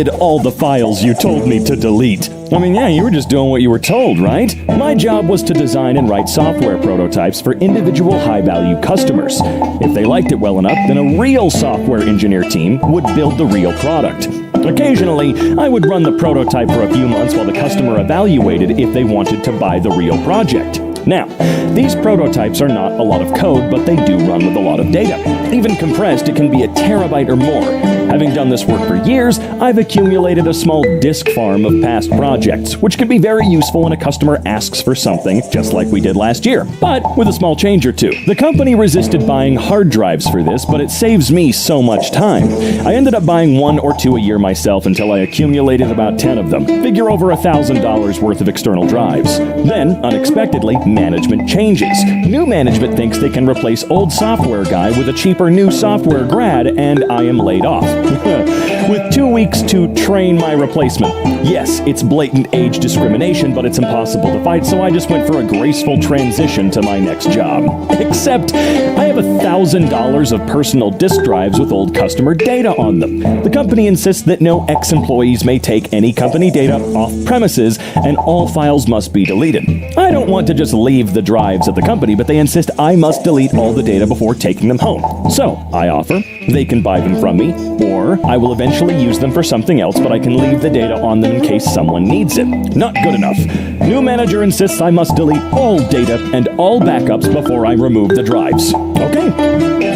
deleted all the files you told me to delete. I mean, yeah, you were just doing what you were told, right? My job was to design and write software prototypes for individual high-value customers. If they liked it well enough, then a real software engineer team would build the real product. Occasionally, I would run the prototype for a few months while the customer evaluated if they wanted to buy the real project. Now, these prototypes are not a lot of code, but they do run with a lot of data. Even compressed, it can be a terabyte or more. Having done this work for years, I've accumulated a small disk farm of past projects, which can be very useful when a customer asks for something, just like we did last year, but with a small change or two. The company resisted buying hard drives for this, but it saves me so much time. I ended up buying 1 or 2 a year myself until I accumulated about 10 of them. Figure over $1,000 worth of external drives. Then, unexpectedly, management changes. New management thinks they can replace old software guy with a cheaper new software grad, and I am laid off. With 2 weeks to train my replacement. Yes, it's blatant age discrimination, but it's impossible to fight, so I just went for a graceful transition to my next job. Except, I have $1,000 of personal disk drives with old customer data on them. The company insists that no ex-employees may take any company data off premises, and all files must be deleted. I don't want to just leave the drives at the company, but they insist I must delete all the data before taking them home. So, I offer, they can buy them from me, or I will eventually use them for something else, but I can leave the data on them in case someone needs it. Not good enough. New manager insists I must delete all data and all backups before I remove the drives. Okay,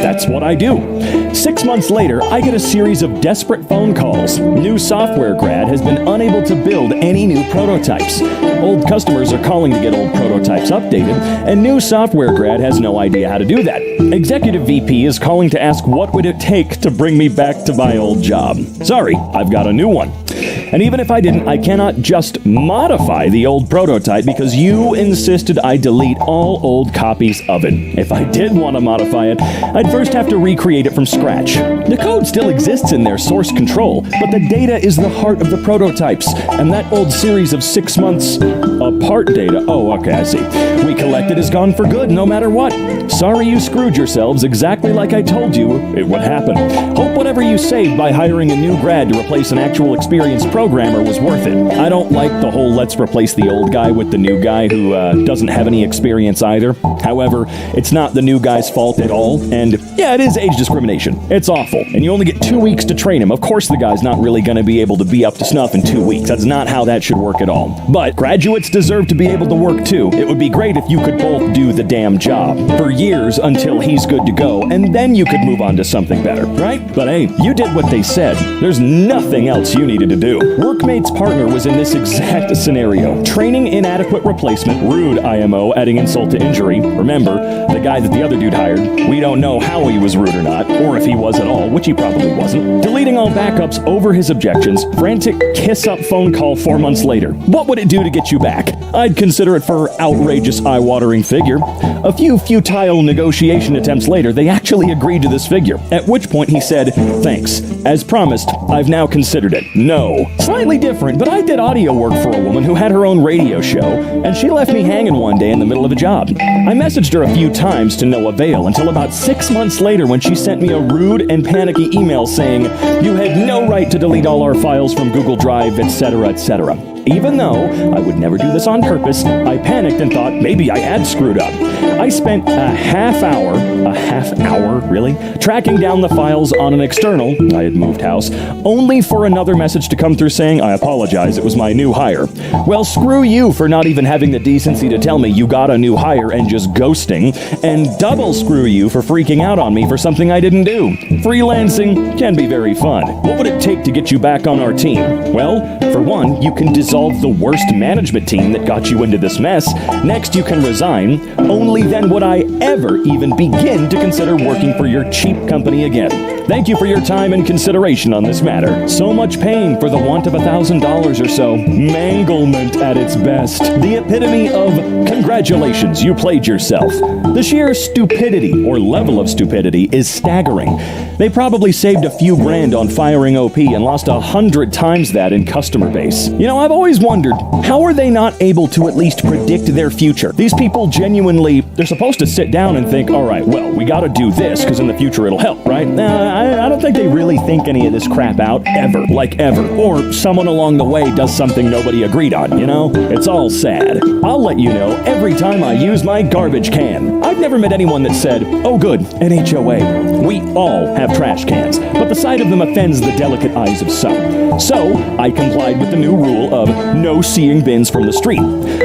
that's what I do. 6 months later, I get a series of desperate phone calls. New software grad has been unable to build any new prototypes. Old customers are calling to get old prototypes updated, and new software grad has no idea how to do that. Executive VP is calling to ask what would it take to bring me back to my old job. Sorry, I've got a new one. And even if I didn't, I cannot just modify the old prototype because you insisted I delete all old copies of it. If I did want to modify it, I'd first have to recreate it from scratch. The code still exists in their source control, but the data is the heart of the prototypes, and that old series of 6 months apart data, oh, okay, I see, we collected is gone for good no matter what. Sorry you screwed yourselves exactly like I told you it would happen. Hope whatever you saved by hiring a new grad to replace an actual experienced programmer was worth it. I don't like the whole let's replace the old guy with the new guy who doesn't have any experience either. However, it's not the new guy's fault at all, and yeah, it is age discrimination. It's awful, and you only get 2 weeks to train him. Of course the guy's not really going to be able to be up to snuff in 2 weeks. That's not how that should work at all. But graduates deserve to be able to work too. It would be great if you could both do the damn job for years until he's good to go, and then you could move on to something better, right? But hey, you did what they said. There's nothing else you needed to do. Workmate's partner was in this exact scenario. Training inadequate replacement, rude IMO, adding insult to injury. Remember, the guy that the other dude hired, we don't know how he was rude or not, or if he was at all, which he probably wasn't. Deleting all backups over his objections, frantic kiss-up phone call 4 months later. What would it do to get you back? I'd consider it for outrageous eye-watering figure. A few futile negotiation attempts later, they actually agreed to this figure, at which point he said, "Thanks. As promised, I've now considered it." No. Slightly different, but I did audio work for a woman who had her own radio show, and she left me hanging one day in the middle of a job. I messaged her a few times to no avail until about 6 months later when she sent me a rude and panicky email saying, "You had no right to delete all our files from Google Drive, etc., etc." Even though I would never do this on purpose, I panicked and thought maybe I had screwed up. I spent a half hour, really, tracking down the files on an external, I had moved house, only for another message to come through saying, "I apologize, it was my new hire." Well, screw you for not even having the decency to tell me you got a new hire and just ghosting, and double screw you for freaking out on me for something I didn't do. Freelancing can be very fun. What would it take to get you back on our team? Well, for one, you can dissolve the worst management team that got you into this mess. Next, you can resign. Only then would I ever even begin to consider working for your cheap company again. Thank you for your time and consideration on this matter. So much pain for the want of $1,000 or so. Manglement at its best. The epitome of congratulations, you played yourself. The sheer stupidity or level of stupidity is staggering. They probably saved a few grand on firing OP and lost 100 times that in customer base. You know, I've always wondered, how are they not able to at least predict their future? These people genuinely, they're supposed to sit down and think, all right, well, we got to do this because in the future it'll help, right? I don't think they really think any of this crap out, ever, like ever. Or someone along the way does something nobody agreed on, you know? It's all sad. I'll let you know every time I use my garbage can. I've never met anyone that said, oh good, an HOA. We all have trash cans, but the sight of them offends the delicate eyes of some. So, I complied with the new rule of no seeing bins from the street.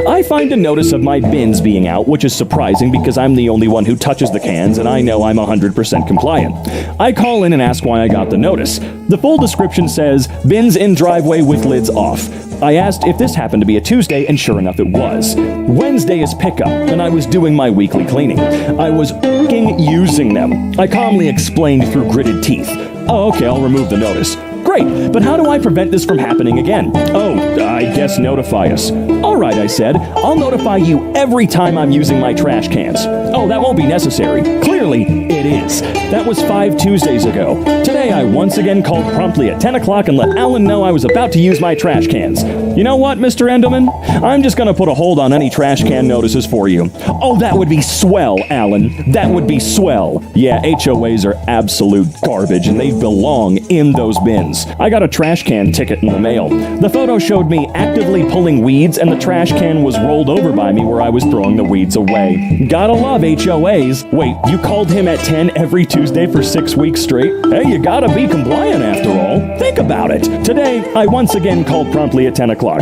I find a notice of my bins being out, which is surprising because I'm the only one who touches the cans and I know I'm 100% compliant. I call in and ask why I got the notice. The full description says, bins in driveway with lids off. I asked if this happened to be a Tuesday, and sure enough it was. Wednesday is pickup, and I was doing my weekly cleaning. I was using them. I calmly explained through gritted teeth. Oh, okay, I'll remove the notice. Great, but how do I prevent this from happening again? Oh, I guess notify us. All right, I said. I'll notify you every time I'm using my trash cans. Oh, that won't be necessary. Clearly, it is. That was 5 Tuesdays ago. Today, I once again called promptly at 10 o'clock and let Alan know I was about to use my trash cans. You know what, Mr. Endelman? I'm just going to put a hold on any trash can notices for you. Oh, that would be swell, Alan. That would be swell. Yeah, HOAs are absolute garbage, and they belong in those bins. I got a trash can ticket in the mail. The photo showed me actively pulling weeds, and the trash can was rolled over by me where I was throwing the weeds away. Gotta love HOAs. Wait, you called him at 10 every Tuesday for 6 weeks straight? Hey, you gotta be compliant after all. Think about it. Today, I once again called promptly at 10 o'clock.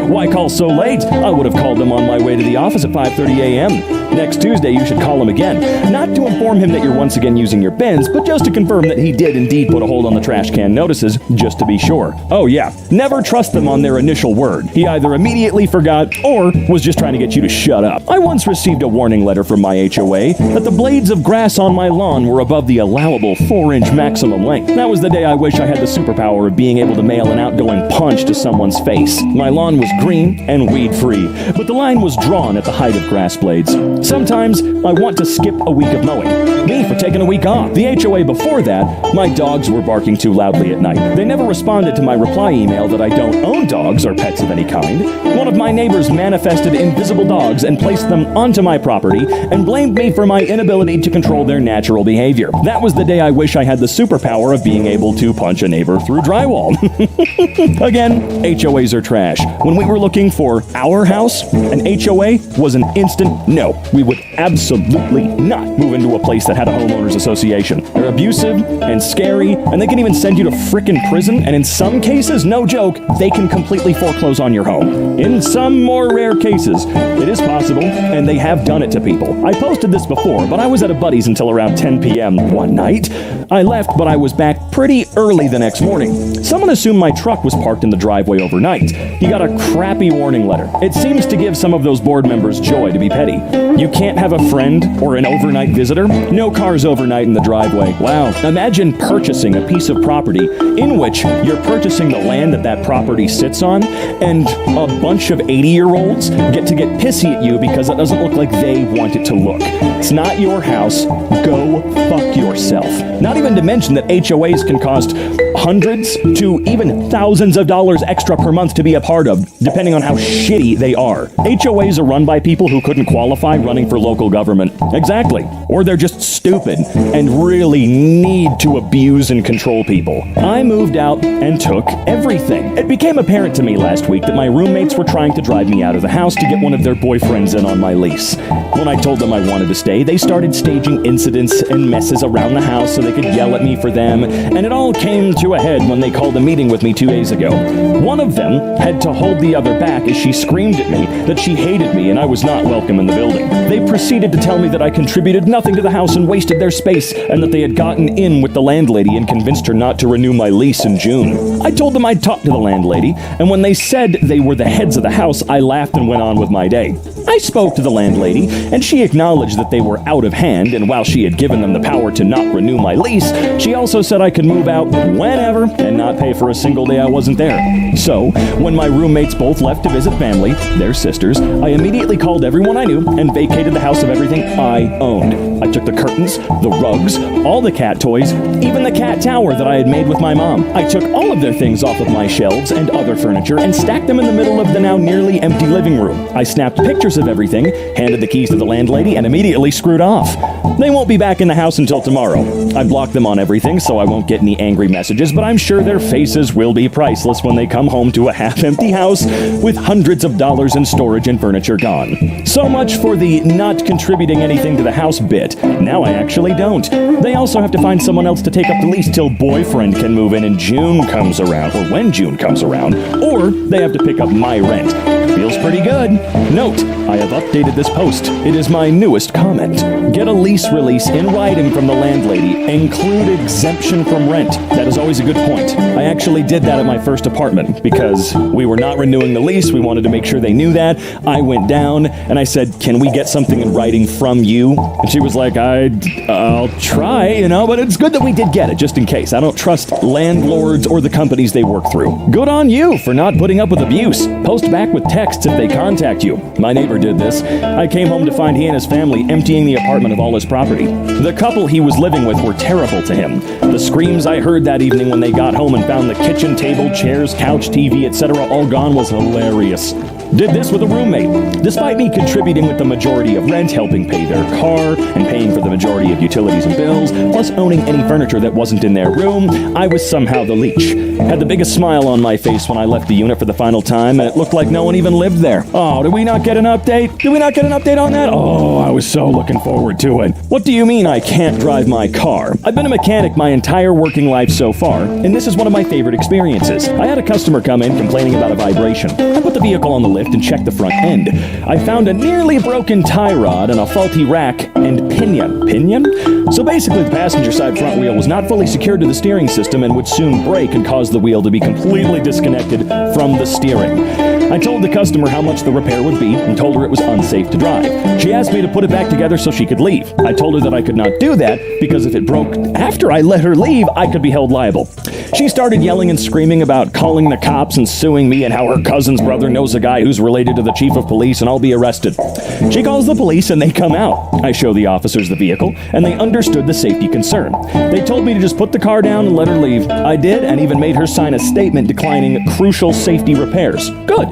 Why call so late? I would have called him on my way to the office at 5:30 a.m. Next Tuesday, you should call him again. Not to inform him that you're once again using your bins, but just to confirm that he did indeed put a hold on the trash can notices, just to be sure. Oh yeah, never trust them on their initial word. He either immediately forgot or was just trying to get you to shut up. I once received a warning letter from my HOA that the blades of grass on my lawn were above the allowable 4-inch maximum length. That was the day I wish I had the superpower of being able to mail an outgoing punch to someone's face. My lawn was green and weed-free, but the line was drawn at the height of grass blades. Sometimes I want to skip a week of mowing. Me for taking a week off. The HOA before that, my dogs were barking too loudly at night. They never responded to my reply email that I don't own dogs or pets of any kind. One of my neighbors manifested invisible dogs and placed them onto my property and blamed me for my inability to control their natural behavior. That was the day I wish I had the superpower of being able to punch a neighbor through drywall. Again, HOAs are trash. When we were looking for our house, an HOA was an instant no. We would absolutely not move into a place that had a homeowners association. They're abusive and scary, and they can even send you to frickin' prison, and in some cases, no joke, they can completely foreclose on your home. In some more rare cases, it is possible, and they have done it to people. I posted this before, but I was at a buddy's until around 10 p.m. one night. I left, but I was back pretty early the next morning. Someone assumed my truck was parked in the driveway overnight. He got a crappy warning letter. It seems to give some of those board members joy to be petty. You can't have a friend or an overnight visitor? No cars overnight in the driveway. Wow. Imagine purchasing a piece of property in which you're purchasing the land that property sits on, and a bunch of 80-year-olds get pissy at you because it doesn't look like they want it to look. It's not your house. Go fuck yourself. Not even to mention that HOAs can cost hundreds to even thousands of dollars extra per month to be a part of, depending on how shitty they are. HOAs are run by people who couldn't qualify running for local government. Exactly. Or they're just stupid and really need to abuse and control people. I moved out and took everything. It became apparent to me last week that my roommates were trying to drive me out of the house to get one of their boyfriends in on my lease. When I told them I wanted to stay, they started staging incidents and messes around the house so they could yell at me for them, and it all came to a head when they called a meeting with me 2 days ago. One of them had to hold the other back as she screamed at me that she hated me and I was not welcome in the building. They proceeded to tell me that I contributed nothing to the house and wasted their space, and that they had gotten in with the landlady and convinced her not to renew my lease in June. I told them I'd talk to the landlady, and when they said they were the heads of the house, I laughed and went on with my day. I spoke to the landlady, and she acknowledged that they were out of hand, and while she had given them the power to not renew my lease, she also said I could move out whenever and not pay for a single day I wasn't there. So, when my roommates both left to visit family, their sisters, I immediately called everyone I knew and vacated the house of everything I owned. I took the curtains, the rugs, all the cat toys, even the cat tower that I had made with my mom. I took all of their things off of my shelves and other furniture and stacked them in the middle of the now nearly empty living room. I snapped pictures of of everything, handed the keys to the landlady, and immediately screwed off. They won't be back in the house until tomorrow. I blocked them on everything so I won't get any angry messages, but I'm sure their faces will be priceless when they come home to a half-empty house with hundreds of dollars in storage and furniture gone. So much for the not contributing anything to the house bit. Now I actually don't. They also have to find someone else to take up the lease till boyfriend can move in and June comes around, or when June comes around, or they have to pick up my rent. Feels pretty good. Note, I have updated this post. It is my newest comment. Get a lease release in writing from the landlady. Include exemption from rent. That is always a good point. I actually did that at my first apartment because we were not renewing the lease. We wanted to make sure they knew that. I went down and I said, can we get something in writing from you? And she was like, I'll try, but it's good that we did get it, just in case. I don't trust landlords or the companies they work through. Good on you for not putting up with abuse. Post back with texts if they contact you. My neighbor did this. I came home to find he and his family emptying the apartment of all his property. The couple he was living with were terrible to him. The screams I heard that evening when they got home and found the kitchen table, chairs, couch, TV, etc. all gone was hilarious. Did this with a roommate. Despite me contributing with the majority of rent, helping pay their car, and paying for the majority of utilities and bills, plus owning any furniture that wasn't in their room, I was somehow the leech. Had the biggest smile on my face when I left the unit for the final time, and it looked like no one even lived there. Oh, did we not get an update? Did we not get an update on that? Oh, I was so looking forward to it. What do you mean I can't drive my car? I've been a mechanic my entire working life so far, and this is one of my favorite experiences. I had a customer come in complaining about a vibration. I put the vehicle on the lift and checked the front end. I found a nearly broken tie rod and a faulty rack and pinion. Pinion? So basically the passenger side front wheel was not fully secured to the steering system and would soon break and cause the wheel to be completely disconnected from the steering. I told the customer how much the repair would be and told her it was unsafe to drive. She asked me to put it back together so she could leave. I told her that I could not do that because if it broke after I let her leave, I could be held liable. She started yelling and screaming about calling the cops and suing me and how her cousin's brother knows a guy who's related to the chief of police and I'll be arrested. She calls the police and they come out. I show the officers the vehicle and they understood the safety concern. They told me to just put the car down and let her leave. I did and even made her sign a statement declining crucial safety repairs. Good.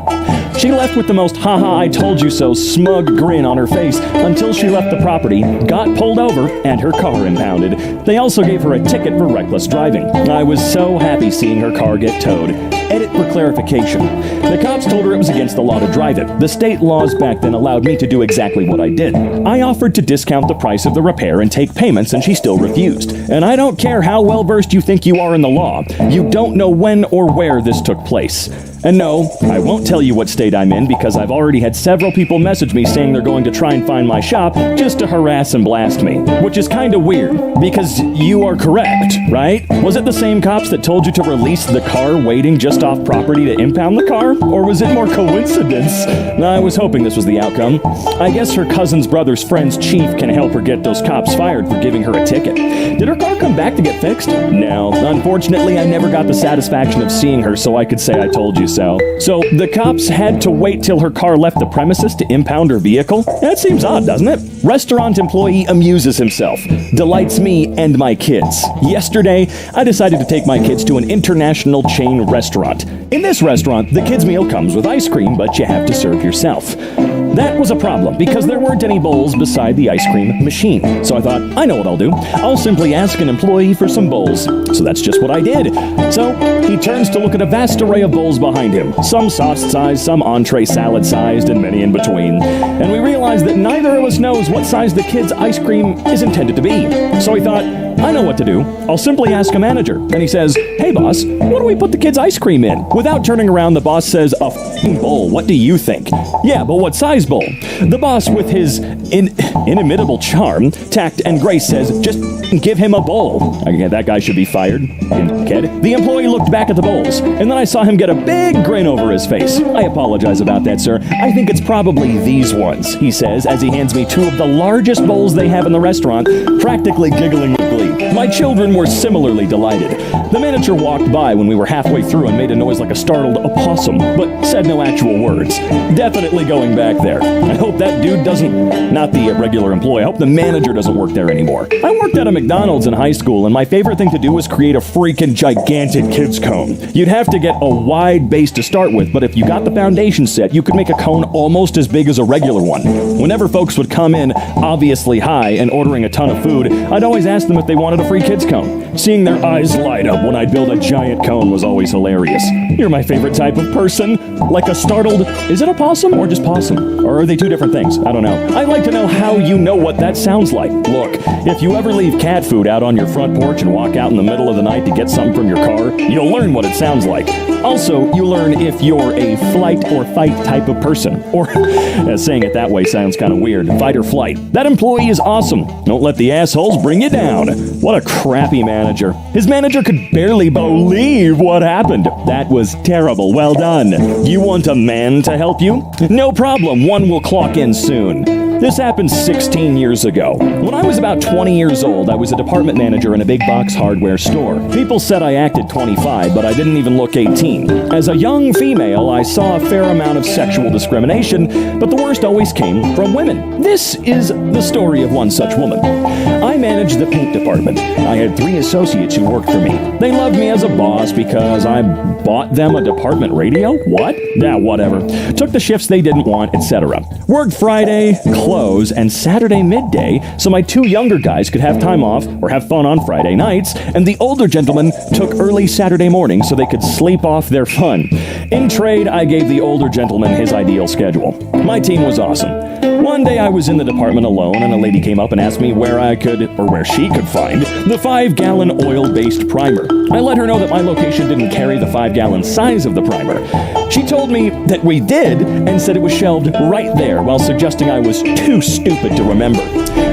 She left with the most haha I told you so smug grin on her face until she left the property, got pulled over, and her car impounded. They also gave her a ticket for reckless driving. I was so happy seeing her car get towed. Edit for clarification. The cops told her it was against the law to drive it. The state laws back then allowed me to do exactly what I did. I offered to discount the price of the repair and take payments, and she still refused. And I don't care how well-versed you think you are in the law. You don't know when or where this took place. And no, I won't tell you what state I'm in because I've already had several people message me saying they're going to try and find my shop just to harass and blast me. Which is kind of weird, because you are correct, right? Was it the same cops that told you to release the car waiting just off property to impound the car? Or was it more coincidence? I was hoping this was the outcome. I guess her cousin's brother's friend's chief can help her get those cops fired for giving her a ticket. Did her car come back to get fixed? No. Unfortunately, I never got the satisfaction of seeing her so I could say I told you so. So the cops had to wait till her car left the premises to impound her vehicle? That seems odd, doesn't it? Restaurant employee amuses himself. Delights me and my kids. Yesterday, I decided to take my kids to an international chain restaurant. In this restaurant, the kids' meal comes with ice cream, but you have to serve yourself. That was a problem because there weren't any bowls beside the ice cream machine. So I thought, I know what I'll do. I'll simply ask an employee for some bowls. So that's just what I did. So he turns to look at a vast array of bowls behind him. Some sauce-sized, some entree salad-sized, and many in between. And we realized that neither of us knows what size the kids' ice cream is intended to be. So he thought, I know what to do. I'll simply ask a manager. And he says, hey boss, what do we put the kids' ice cream in? Without turning around, the boss says, a f***ing bowl. What do you think? Yeah, but what size bowl? The boss, with his inimitable charm, tact, and grace says, just give him a bowl. Again, that guy should be fired. Kid. The employee looked back at the bowls, and then I saw him get a big grin over his face. I apologize about that, sir. I think it's probably these ones, he says, as he hands me two of the largest bowls they have in the restaurant, practically giggling with glee. My children were similarly delighted. The manager walked by when we were halfway through and made a noise like a startled opossum, but said no actual words. Definitely going back there. there. I hope that dude doesn't, not the regular employee, I hope the manager doesn't work there anymore. I worked at a McDonald's in high school, and my favorite thing to do was create a freaking gigantic kids cone. You'd have to get a wide base to start with, but if you got the foundation set, you could make a cone almost as big as a regular one. Whenever folks would come in, obviously high, and ordering a ton of food, I'd always ask them if they wanted a free kids cone. Seeing their eyes light up when I'd build a giant cone was always hilarious. You're my favorite type of person. Like a startled, is it a possum or just possum? Or are they two different things? I don't know. I'd like to know how you know what that sounds like. Look, if you ever leave cat food out on your front porch and walk out in the middle of the night to get some from your car, you'll learn what it sounds like. Also, you learn if you're a flight or fight type of person. Or, saying it that way sounds kind of weird. Fight or flight. That employee is awesome. Don't let the assholes bring you down. What a crappy manager. His manager could barely believe what happened. That was terrible. Well done. You want a man to help you? No problem. One will clock in soon. This happened 16 years ago. When I was about 20 years old, I was a department manager in a big box hardware store. People said I acted 25, but I didn't even look 18. As a young female, I saw a fair amount of sexual discrimination, but the worst always came from women. This is the story of one such woman. I managed the paint department. I had 3 associates who worked for me. They loved me as a boss because I bought them a department radio? What? Yeah, whatever. Took the shifts they didn't want, etc. Worked Friday, close, and Saturday midday so my 2 younger guys could have time off or have fun on Friday nights, and the older gentlemen took early Saturday morning so they could sleep off their fun. In trade, I gave the older gentleman his ideal schedule. My team was awesome. One day I was in the department alone, and a lady came up and asked me where she could find the 5-gallon oil-based primer. I let her know that my location didn't carry the 5-gallon size of the primer. She told me that we did and said it was shelved right there while suggesting I was too stupid to remember.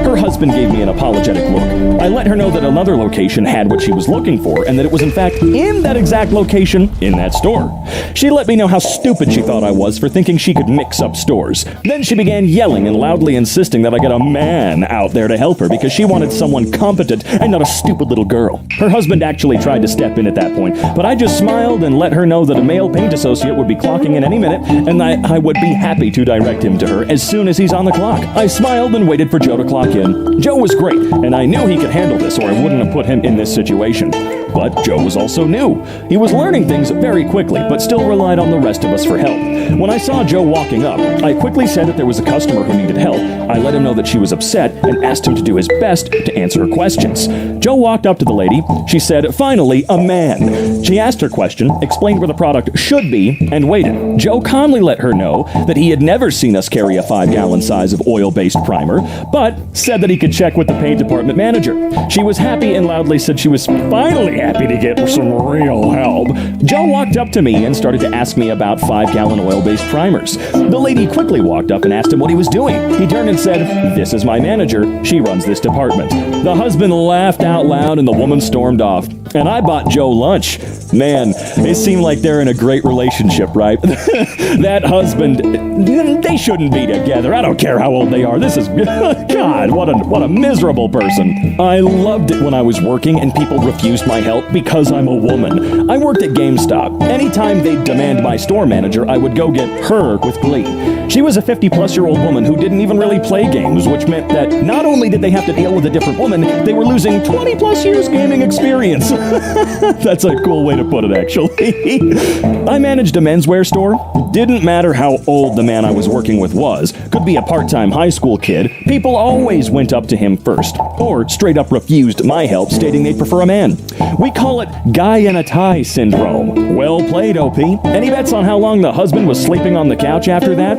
Her husband gave me an apologetic look. I let her know that another location had what she was looking for and that it was in fact in that exact location in that store. She let me know how stupid she thought I was for thinking she could mix up stores. Then she began yelling and loudly insisting that I get a man out there to help her because she wanted someone competent and not a stupid little girl. Her husband actually tried to step in at that point, but I just smiled and let her know that a male paint associate would be clocking in any minute and I would be happy to direct him to her as soon as he's on the clock. I smiled and waited for Joe to clock in. Joe was great, and I knew he could handle this or I wouldn't have put him in this situation. But Joe was also new. He was learning things very quickly, but still relied on the rest of us for help. When I saw Joe walking up, I quickly said that there was a customer who needed help. I let him know that she was upset and asked him to do his best to answer her questions. Joe walked up to the lady. She said, "Finally, a man." She asked her question, explained where the product should be, and waited. Joe calmly let her know that he had never seen us carry a 5-gallon size of oil-based primer, but said that he could check with the paint department manager. She was happy and loudly said she was finally happy to get some real help. Joe walked up to me and started to ask me about 5-gallon oil-based primers. The lady quickly walked up and asked him what he was doing. He turned and said, "This is my manager. She runs this department." The husband laughed out loud and the woman stormed off. And I bought Joe lunch. Man, it seemed like they're in a great relationship, right? That husband, they shouldn't be together. I don't care how old they are. This is, God, what a miserable person. I loved it when I was working and people refused my help because I'm a woman. I worked at GameStop. Anytime they'd demand my store manager, I would go get her with glee. She was a 50-plus-year-old woman who didn't even really play games, which meant that not only did they have to deal with a different woman, they were losing 20-plus years gaming experience. That's a cool way to put it, actually. I managed a menswear store. Didn't matter how old the man I was working with was. Could be a part-time high school kid. People always went up to him first, or straight up refused my help, stating they'd prefer a man. We call it guy in a tie syndrome. Well played, OP. Any bets on how long the husband was sleeping on the couch after that?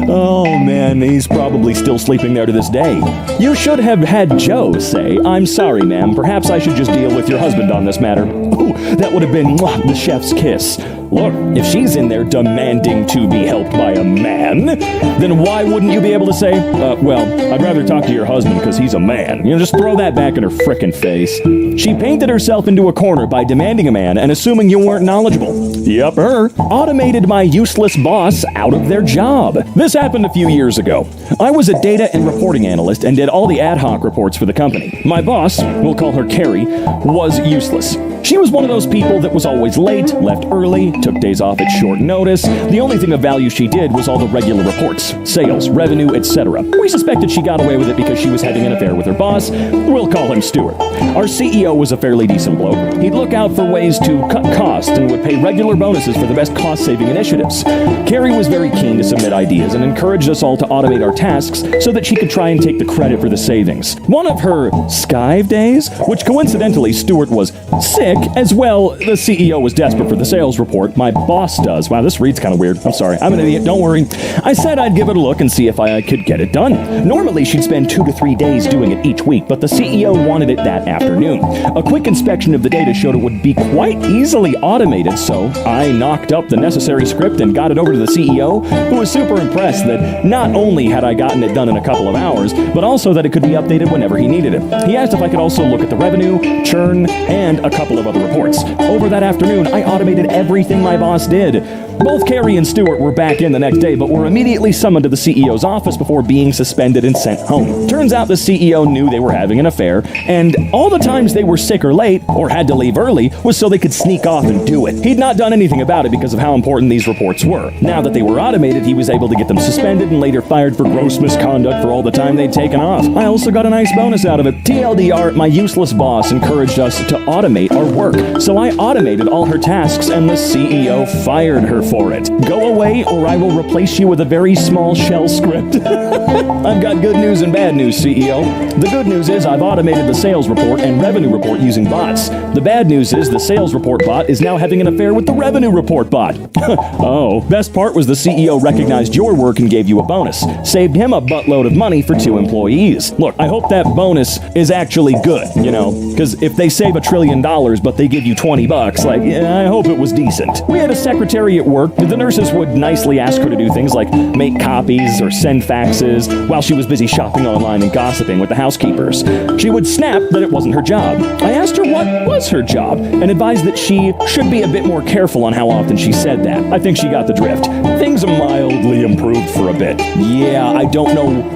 Oh man, he's probably still sleeping there to this day. You should have had Joe say, "I'm sorry, ma'am. Perhaps I should just deal with your husband on this matter." Ooh, that would have been the chef's kiss. Look, if she's in there demanding to be helped by a man, then why wouldn't you be able to say, well, I'd rather talk to your husband because he's a man. You know, just throw that back in her frickin' face. She painted herself into a corner by demanding a man and assuming you weren't knowledgeable. Yep, her. Automated my useless boss out of their job. This happened a few years ago. I was a data and reporting analyst and did all the ad hoc reports for the company. My boss, we'll call her Carrie, was useless. She was one of those people that was always late, left early, took days off at short notice. The only thing of value she did was all the regular reports, sales, revenue, etc. We suspected she got away with it because she was having an affair with her boss. We'll call him Stuart. Our CEO was a fairly decent bloke. He'd look out for ways to cut costs and would pay regular bonuses for the best cost-saving initiatives. Carrie was very keen to submit ideas and encouraged us all to automate our tasks so that she could try and take the credit for the savings. One of her skive days, which coincidentally Stuart was sick, as well, the CEO was desperate for the sales report. My boss does. Wow, this reads kind of weird. I'm sorry. I'm an idiot. Don't worry. I said I'd give it a look and see if I could get it done. Normally, she'd spend 2 to 3 days doing it each week, but the CEO wanted it that afternoon. A quick inspection of the data showed it would be quite easily automated, so I knocked up the necessary script and got it over to the CEO, who was super impressed that not only had I gotten it done in a couple of hours, but also that it could be updated whenever he needed it. He asked if I could also look at the revenue, churn, and a couple of other reports. Over that afternoon, I automated everything my boss did. Both Carrie and Stuart were back in the next day, but were immediately summoned to the CEO's office before being suspended and sent home. Turns out the CEO knew they were having an affair, and all the times they were sick or late, or had to leave early, was so they could sneak off and do it. He'd not done anything about it because of how important these reports were. Now that they were automated, he was able to get them suspended and later fired for gross misconduct for all the time they'd taken off. I also got a nice bonus out of it. TLDR, my useless boss encouraged us to automate our work, so I automated all her tasks and the CEO fired her for it. Go away or I will replace you with a very small shell script. I've got good news and bad news, CEO. The good news is I've automated the sales report and revenue report using bots. The bad news is the sales report bot is now having an affair with the revenue report bot. Oh, best part was the CEO recognized your work and gave you a bonus. Saved him a buttload of money for 2 employees. Look, I hope that bonus is actually good, because if they save $1 trillion but they give you $20, I hope it was decent. We had a secretary at work. The nurses would nicely ask her to do things like make copies or send faxes while she was busy shopping online and gossiping with the housekeepers. She would snap that it wasn't her job. I asked her what was her job and advised that she should be a bit more careful on how often she said that. I think she got the drift. Things mildly improved for a bit. Yeah, I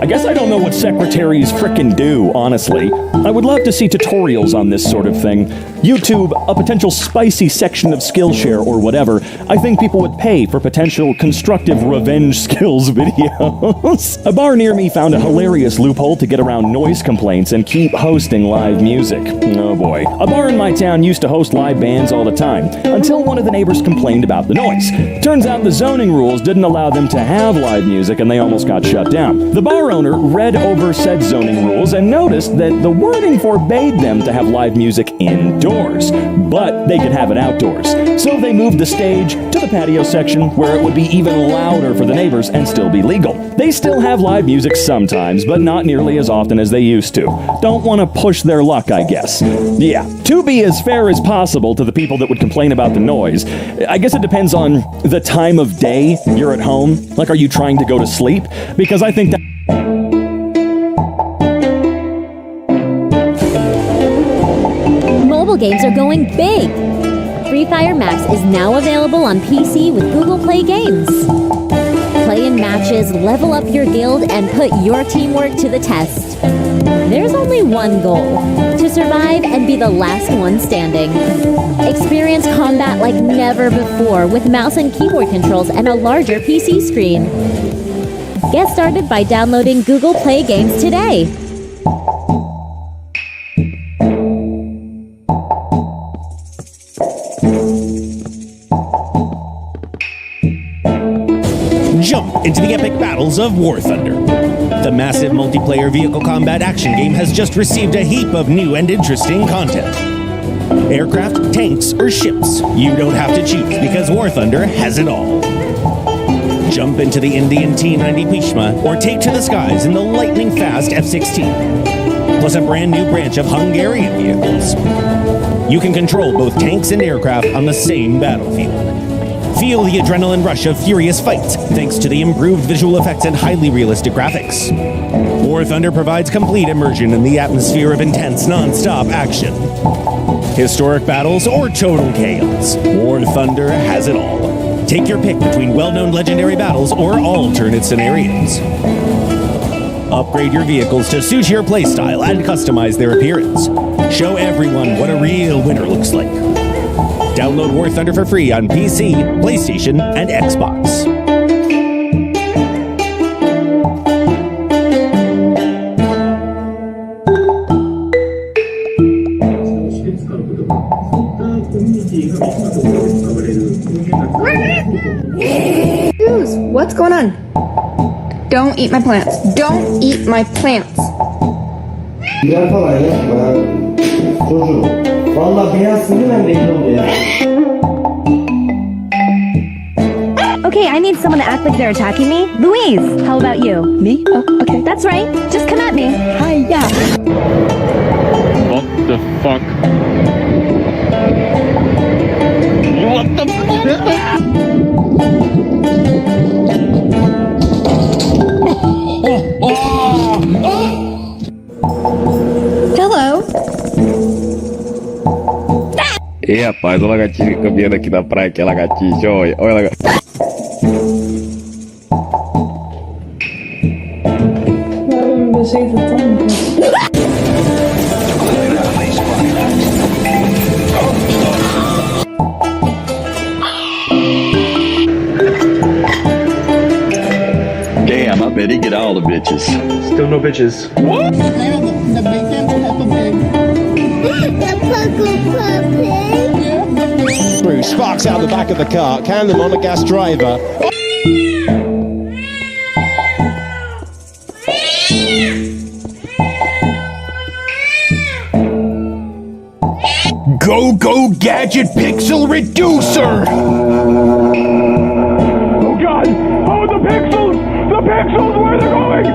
guess I don't know what secretaries frickin' do, honestly. I would love to see tutorials on this sort of thing. YouTube, a potential spicy section of Skillshare or whatever. I think people would pay for potential constructive revenge skills videos. A bar near me found a hilarious loophole to get around noise complaints and keep hosting live music. Oh boy. A bar in my town used to host live bands all the time, until one of the neighbors complained about the noise. Turns out the zoning rules didn't allow them to have live music and they almost got shut down. The bar owner read over said zoning rules and noticed that the wording forbade them to have live music indoors, but they could have it outdoors. So they moved the stage to the patio section where it would be even louder for the neighbors and still be legal. They still have live music sometimes, but not nearly as often as they used to. Don't want to push their luck, I guess. Yeah, to be as fair as possible to the people that would complain about the noise, I guess it depends on the time of day you're at home. Like, are you trying to go to sleep? Because I think that... Mobile games are going big! Free Fire Max is now available on PC with Google Play Games. Play in matches, level up your guild, and put your teamwork to the test. There's only one goal: to survive and be the last one standing. Experience combat like never before with mouse and keyboard controls and a larger PC screen. Get started by downloading Google Play Games today. Jump into the epic battles of War Thunder. The massive multiplayer vehicle combat action game has just received a heap of new and interesting content. Aircraft, tanks, or ships, you don't have to choose because War Thunder has it all. Jump into the Indian T-90 Pishma or take to the skies in the lightning-fast F-16, plus a brand new branch of Hungarian vehicles. You can control both tanks and aircraft on the same battlefield. Feel the adrenaline rush of furious fights thanks to the improved visual effects and highly realistic graphics. War Thunder provides complete immersion in the atmosphere of intense, non-stop action. Historic battles or total chaos, War Thunder has it all. Take your pick between well-known legendary battles or alternate scenarios. Upgrade your vehicles to suit your playstyle and customize their appearance. Show everyone what a real winner looks like. Download War Thunder for free on PC, PlayStation, and Xbox. What's going on? Don't eat my plants. Don't eat my plants. Okay, I need someone to act like they're attacking me. Louise, how about you? Me? Oh, okay. That's right. Just come at me. Hi, yeah. What the fuck? What the Hello. Iya, Pak, itu gatinho que eu vi aqui da praia, aquela gatinha, olha, olha. Damn, I bet he get all the bitches. Still no bitches. Through sparks out the back of the car, can them on a gas driver. Go Gadget Pixel Reducer! Oh God! Oh, the pixels! The pixels! Where they're going?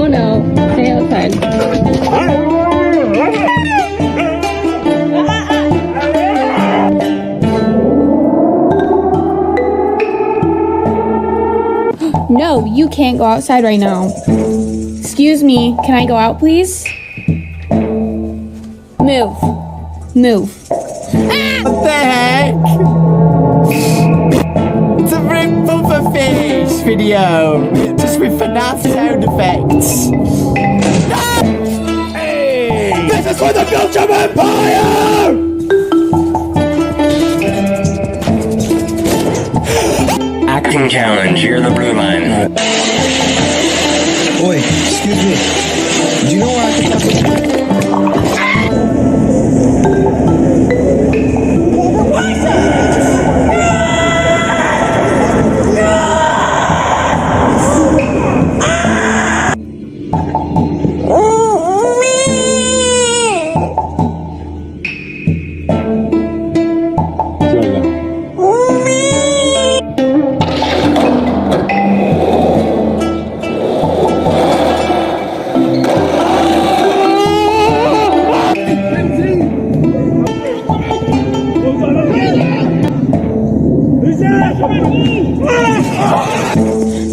No. Stay outside. No, you can't go outside right now. Excuse me, can I go out, please? Move. What the heck? It's a Rick Pufferfish video, just with FNAF sound effects. Hey! This is for the Belgium Empire! Acting challenge, you're the blue line. Oi, excuse me. Do you know where I can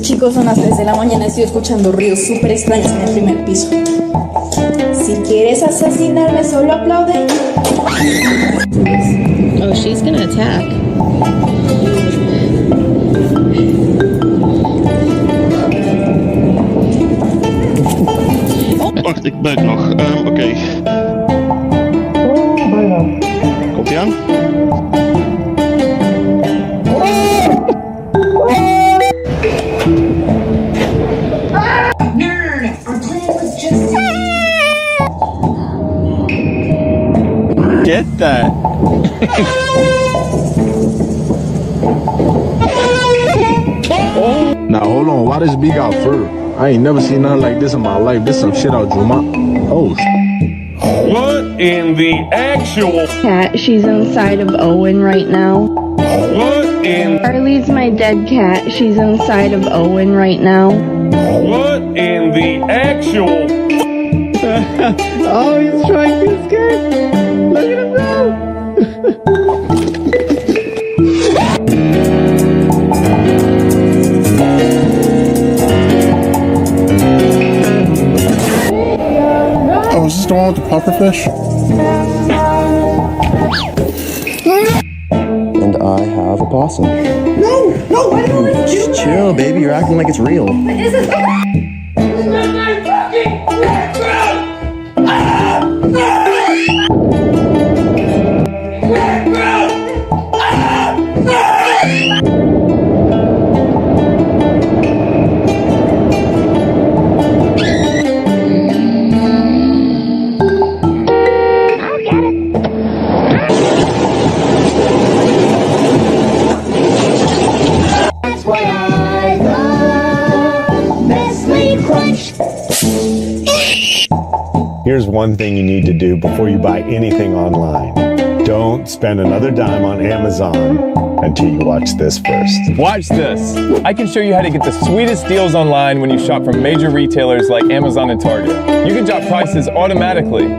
Chicos, son las 3 de la mañana. Estoy escuchando ruidos súper extraños en el primer piso. Si quieres asesinarme, solo aplaude. Oh, she's gonna attack. Wacht, ik buik nog. Oké. Komt ie aan? Get that. Now hold on, why does B got fur? I ain't never seen nothing like this in my life. This some shit out Juma. Oh. What in the actual? Cat, she's inside of Owen right now. What in? Charlie's my dead cat. She's inside of Owen right now. What in the actual? Oh, he's trying to escape. Look at him go. Oh, is this the one with the pufferfish? And I have a possum. No No, why do you always do Just chill, baby. You're acting like it's real. This is Here's one thing you need to do before you buy anything online. Don't spend another dime on Amazon until you watch this first. Watch this. I can show you how to get the sweetest deals online when you shop from major retailers like Amazon and Target. You can drop prices automatically.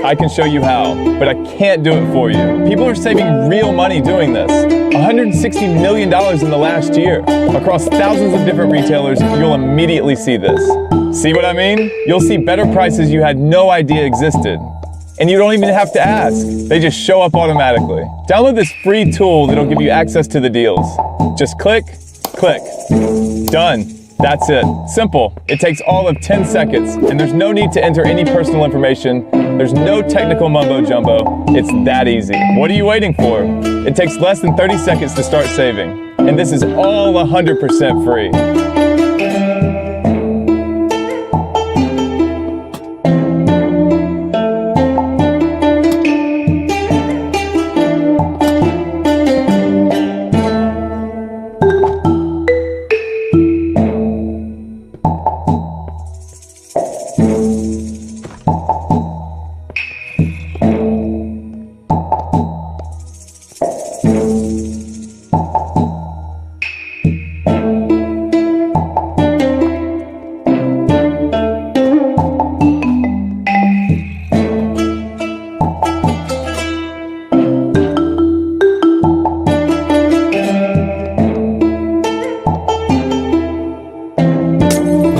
I can show you how, but I can't do it for you. People are saving real money doing this. $160 million in the last year. Across thousands of different retailers, you'll immediately see this. See what I mean? You'll see better prices you had no idea existed. And you don't even have to ask. They just show up automatically. Download this free tool that'll give you access to the deals. Just click, click. Done. That's it. Simple. It takes all of 10 seconds, and there's no need to enter any personal information. There's no technical mumbo jumbo. It's that easy. What are you waiting for? It takes less than 30 seconds to start saving. And this is all 100% free.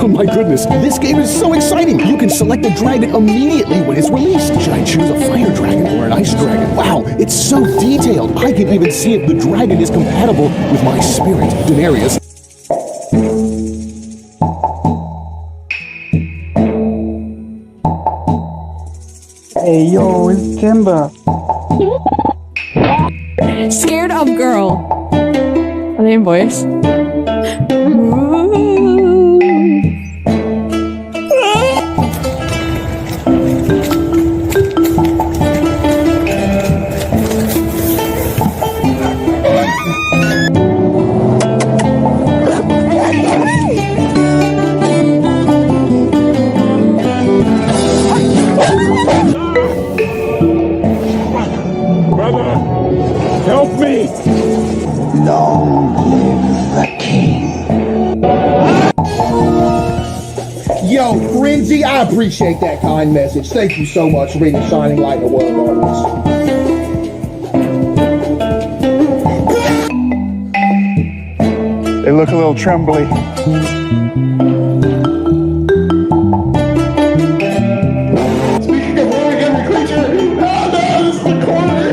My goodness, this game is so exciting! You can select a dragon immediately when it's released. Should I choose a fire dragon or an ice dragon? Wow, it's so detailed! I can even see if the dragon is compatible with my spirit, Daenerys. Hey yo, it's Kimber. Scared of girl. Are they in voice? Help me! Long live the king. Yo, Frenzy, I appreciate that kind message. Thank you so much for being a shining light in the world, artist. They look a little trembly. Speaking of warning every creature, oh no, this is the corner!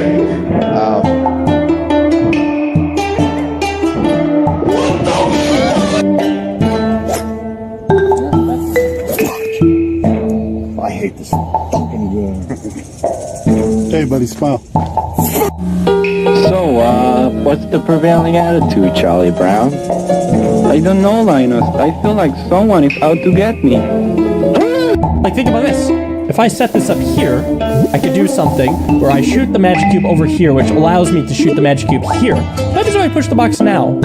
I hate this fucking game. Hey buddy, smile. So, what's the prevailing attitude, Charlie Brown? I don't know, Linus. I feel like someone is out to get me. Like, think about this. If I set this up here, I could do something where I shoot the magic cube over here, which allows me to shoot the magic cube here. What happens if I push the box now?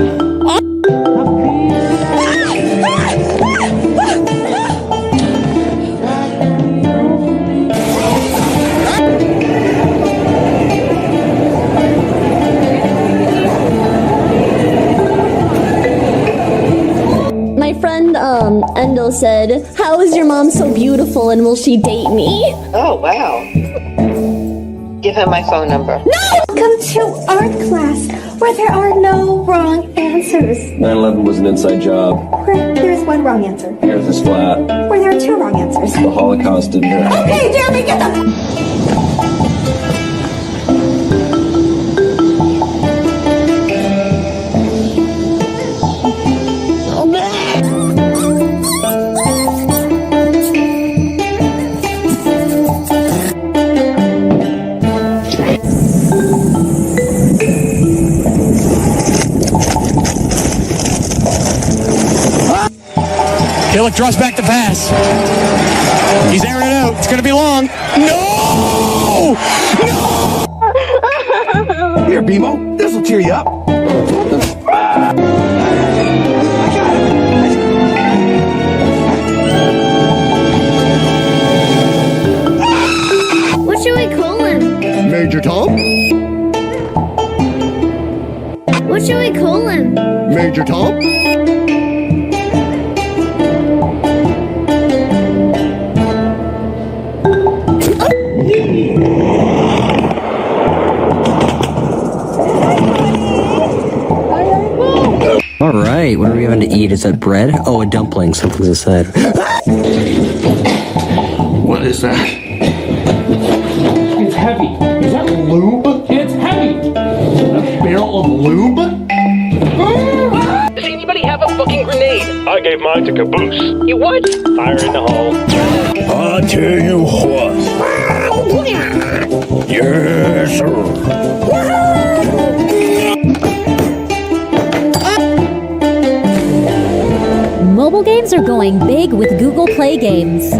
Endo said, "How is your mom so beautiful and will she date me?" Oh, wow. Give him my phone number. No! Welcome to art class, where there are no wrong answers. 9/11 was an inside job. Where there's one wrong answer. The Earth is flat. Where there are two wrong answers. The Holocaust didn't happen. Okay, Jeremy, get the... Malik draws back the pass. He's airing it out. It's going to be long. No! No! Here, BMO. This will cheer you up. What should we call him? Major Tom? What should we call him? Major Tom? All right, what are we having to eat? Is that bread? Oh, a dumpling. Something's inside. What is that? It's heavy. Is that lube? It's heavy. A barrel of lube? Does anybody have a fucking grenade? I gave mine to Caboose. You what? Fire in the hole. I'll tell you what. Yes, sir. Mobile games are going big with Google Play Games.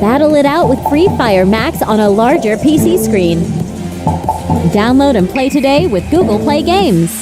Battle it out with Free Fire Max on a larger PC screen. Download and play today with Google Play Games.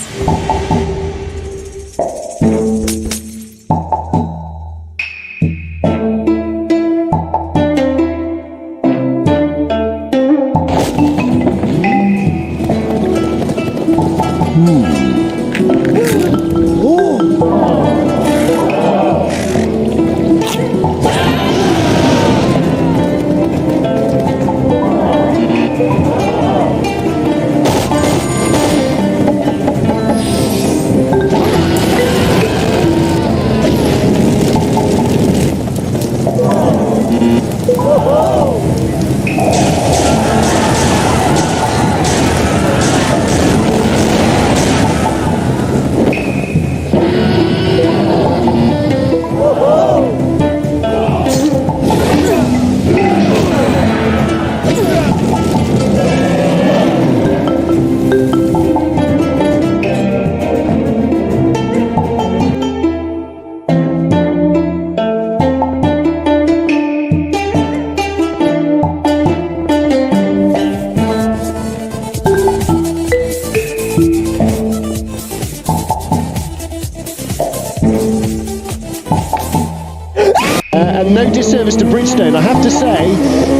And no disservice to Bridgestone, I have to say,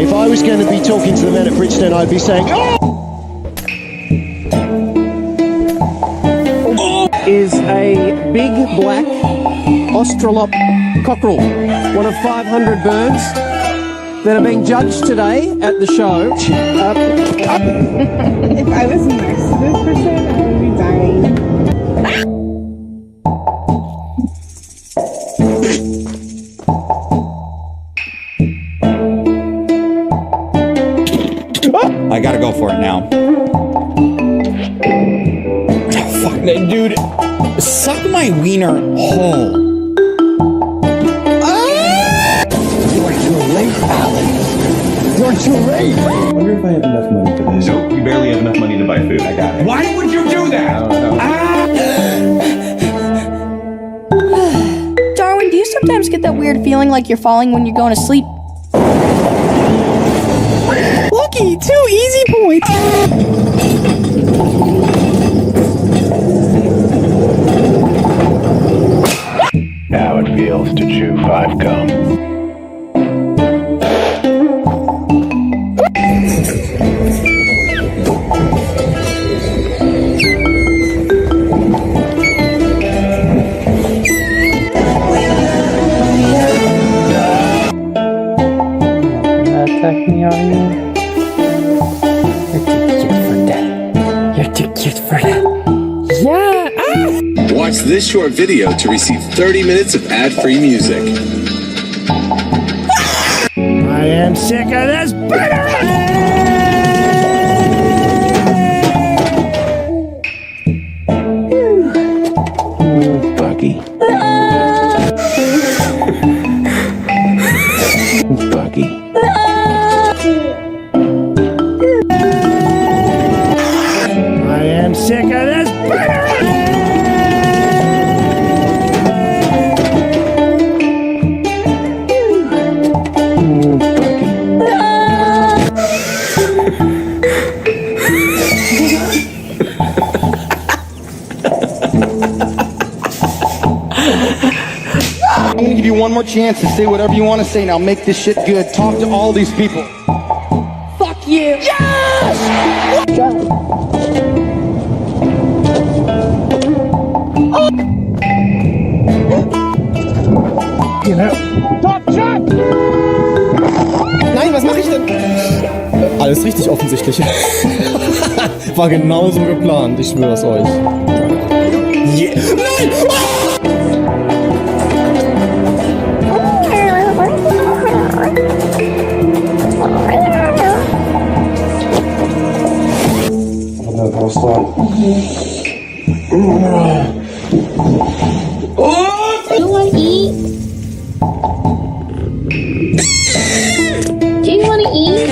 if I was going to be talking to the men at Bridgestone, I'd be saying, oh! Is a big black Australop cockerel, one of 500 birds that are being judged today at the show. If I was next to this person, I would be dying. I gotta go for it now. Oh, fuck, dude. Suck my wiener whole. You're too late, Alan. You're too late. I wonder if I have enough money for this. Nope, you barely have enough money to buy food. I got it. Why would you do that? I don't know. Darwin, do you sometimes get that weird feeling like you're falling when you're going to sleep? Lucky, 2 easy points. Now it feels to chew 5 gum. Attack me, are you? You're too cute for that. You're too cute for that. Yeah! Watch this short video to receive 30 minutes of ad-free music. I am sick of this Buggy. Buggy. I am sick of this one more chance to say whatever you want to say. Now make this shit good. Talk to all these people. Fuck you. Yes! Top Shot! Nein, was mache ich denn? Alles richtig offensichtlich. War genauso geplant, ich schwör's euch. Yeah. Nein! You want to eat? Do you want to eat?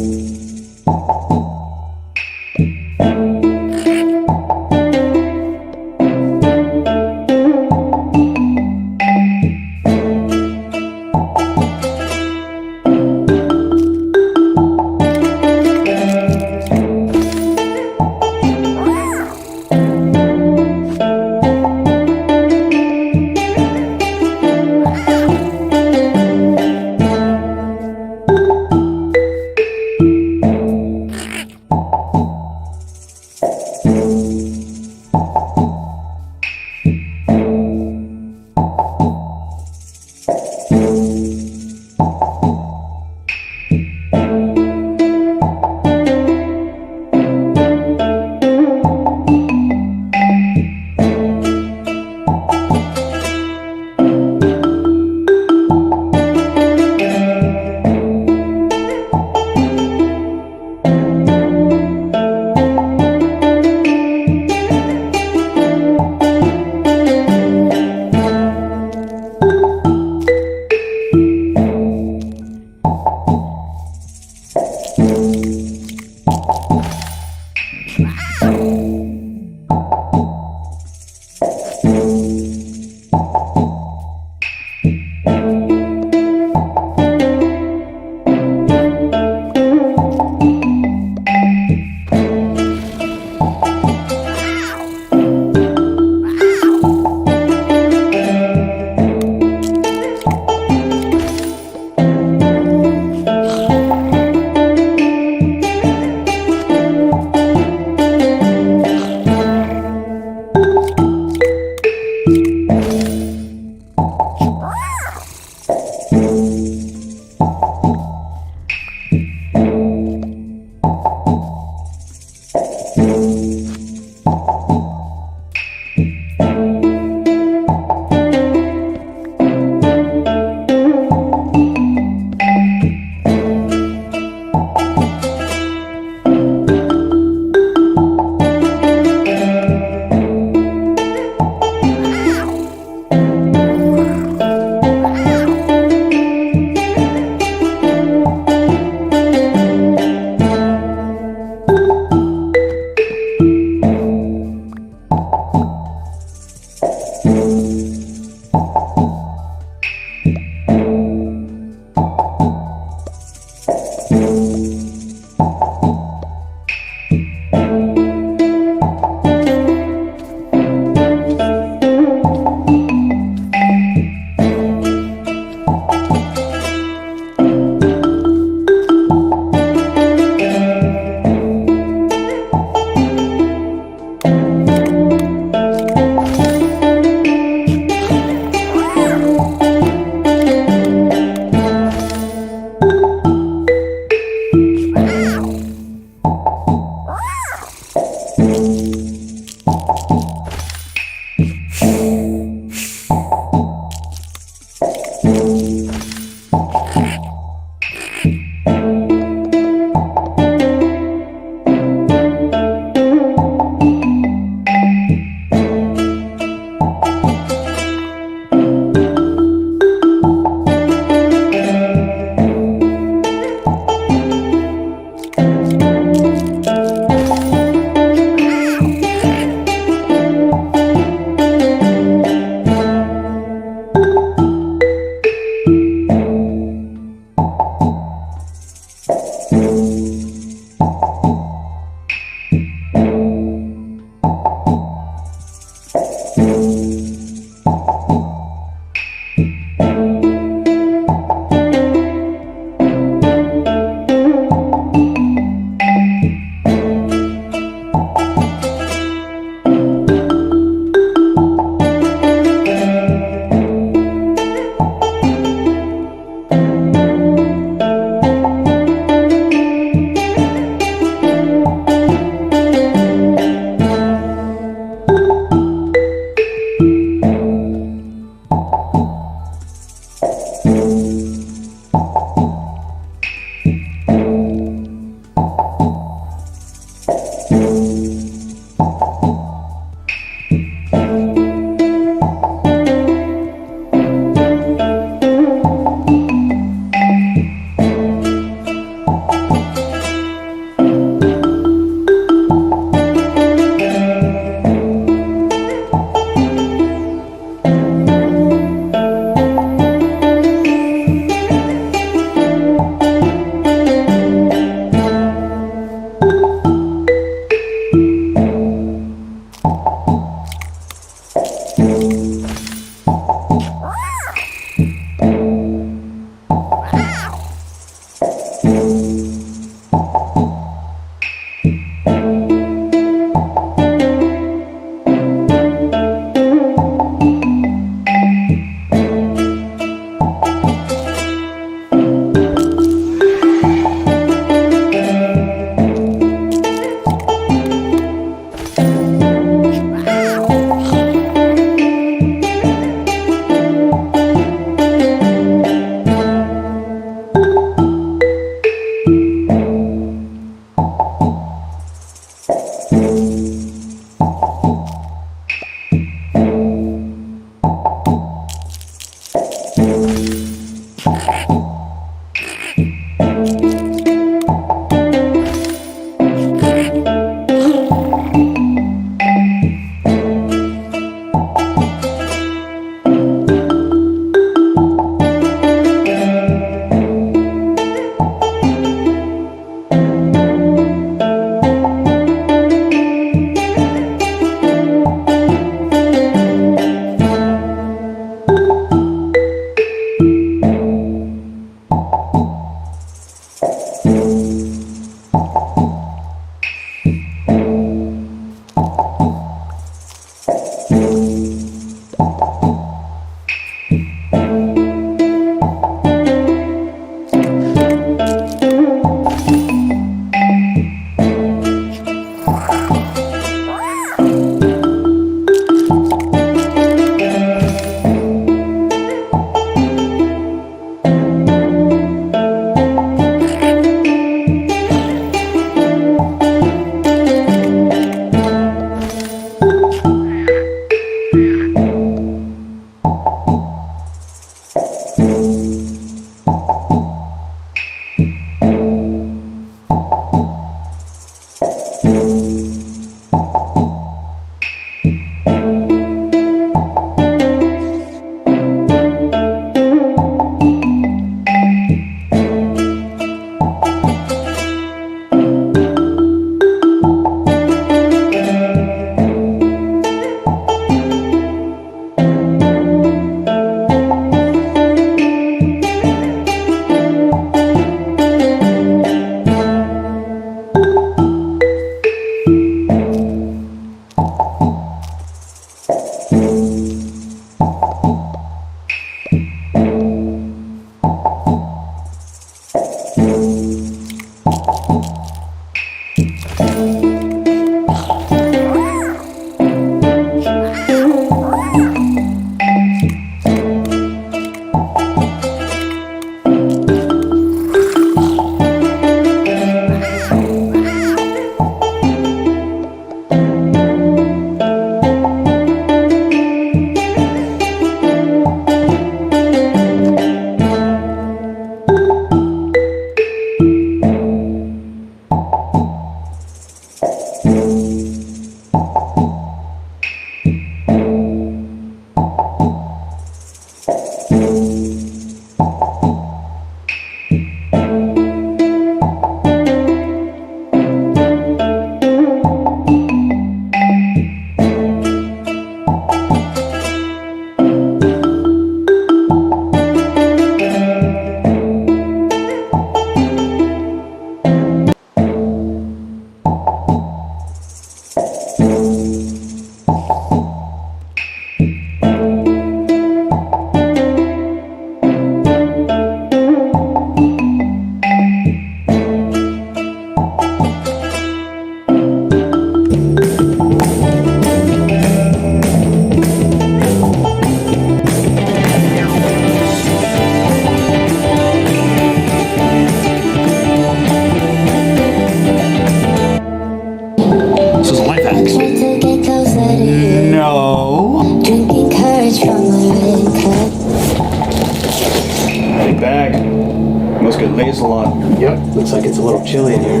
It lays a lot. Yep, looks like it's a little chilly in here.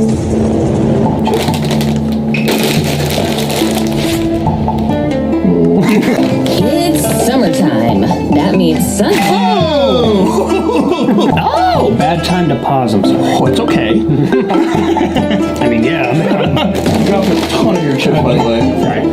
It's summertime. That means sun. Oh! Bad time to pause, I'm sorry. Oh, it's okay. I mean, yeah. You dropped a ton of your chips, by the way. Alright.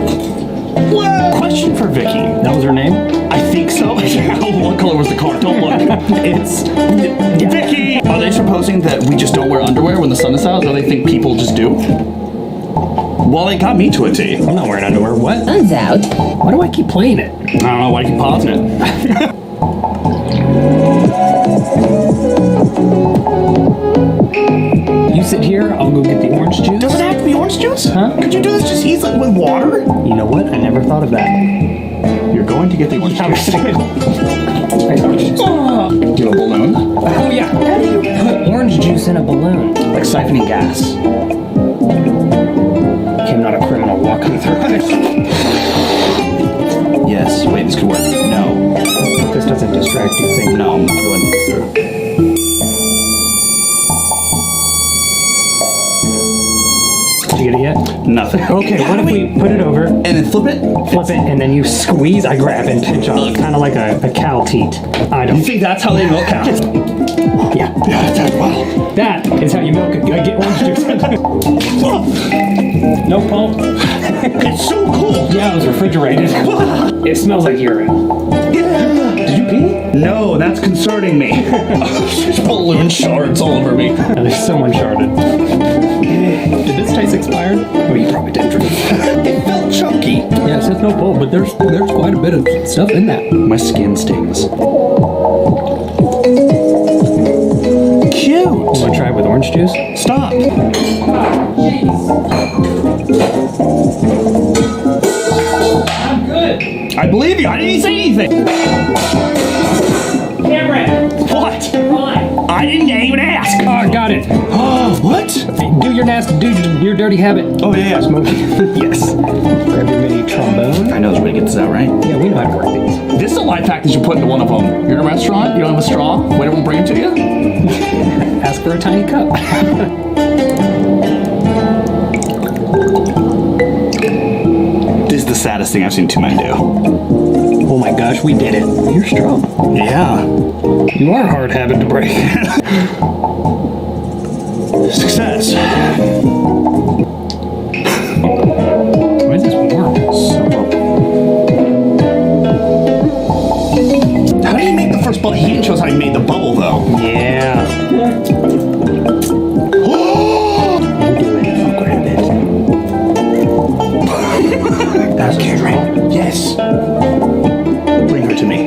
Question for Vicky. That was her name? I think so. What color was the car? Don't look. It's Vicky! Are they supposing that we just don't wear underwear when the sun is out, or they think people just do? Well, they got me to a T. I'm not wearing underwear. What? Sun's out. Why do I keep playing it? I don't know. Why do you keep pausing it? You sit here, I'll go get the orange juice. Does it have to be orange juice? Huh? Could you do this just easily with water? You know what? I never thought of that. You're going to get the orange juice. I know. Do you have a balloon? Oh yeah. How do you put orange juice in a balloon? Like siphoning gas. I'm not a criminal walking through it. Yes. Wait, this could work. No. This doesn't distract you, think. No, I'm not going through. Did you get it yet? Nothing. Okay, what if we put it over and then flip it? Flip it, and then you squeeze, I grab and pinch off. Kind of like a cow teat. I don't. You think that's how they milk cows? Yeah. Yeah, that's well. That is how you milk it. I get orange juice. No pulp. It's so cool. Yeah, it was refrigerated. It smells like urine. Yeah. Did you pee? No, that's concerning me. There's balloon shards all over me. And there's someone sharded. Did this taste expired? Oh, you probably didn't drink it. It felt chunky. Yeah, it says no pulp, but there's quite a bit of stuff in that. My skin stings. Cute. You want to try it with orange juice? Stop. I'm good. I believe you. I didn't even say anything. Cameron. What? Fine. I didn't even ask. Oh, I got it. Oh, what? Do your dirty habit. Oh, yeah. Smoking. Yes. Grab your mini trombone. I know there's a way to get this out, right? Yeah, we know how to work these. This is a life hack that you put into one of them. You're in a restaurant, you don't have a straw, waiter won't bring it to you. Ask for a tiny cup. This is the saddest thing I've seen two men do. Oh my gosh, we did it. You're strong. Yeah. You are a hard habit to break. Success. Why is this warm? How do you make the first bubble? He didn't show us how he made the bubble, though. Yeah. You do it. I'll grab it. That's Karen. Yes. Bring her to me.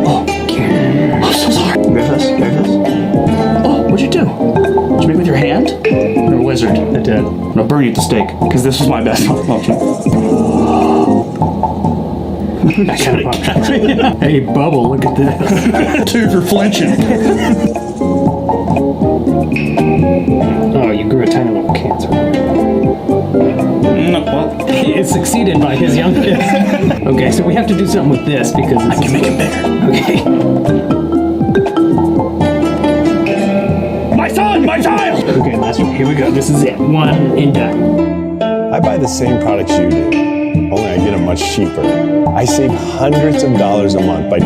Oh, Karen. I'm so sorry. Grab this. Oh, what'd you do? Did you make it with your hand? You're a wizard. I did. I'm gonna burn you at the stake, because this was my best option. That kind of Hey, Bubble, look at this. Dude, you're flinching. Oh, you grew a tiny little cancer. No, well, It succeeded by his young kid. Okay, so we have to do something with this because I can make it bigger. Okay. My son, my child! Okay, last one. Here we go. This is it. One and done. I buy the same products you do, only I get them much cheaper. I save hundreds of dollars a month by...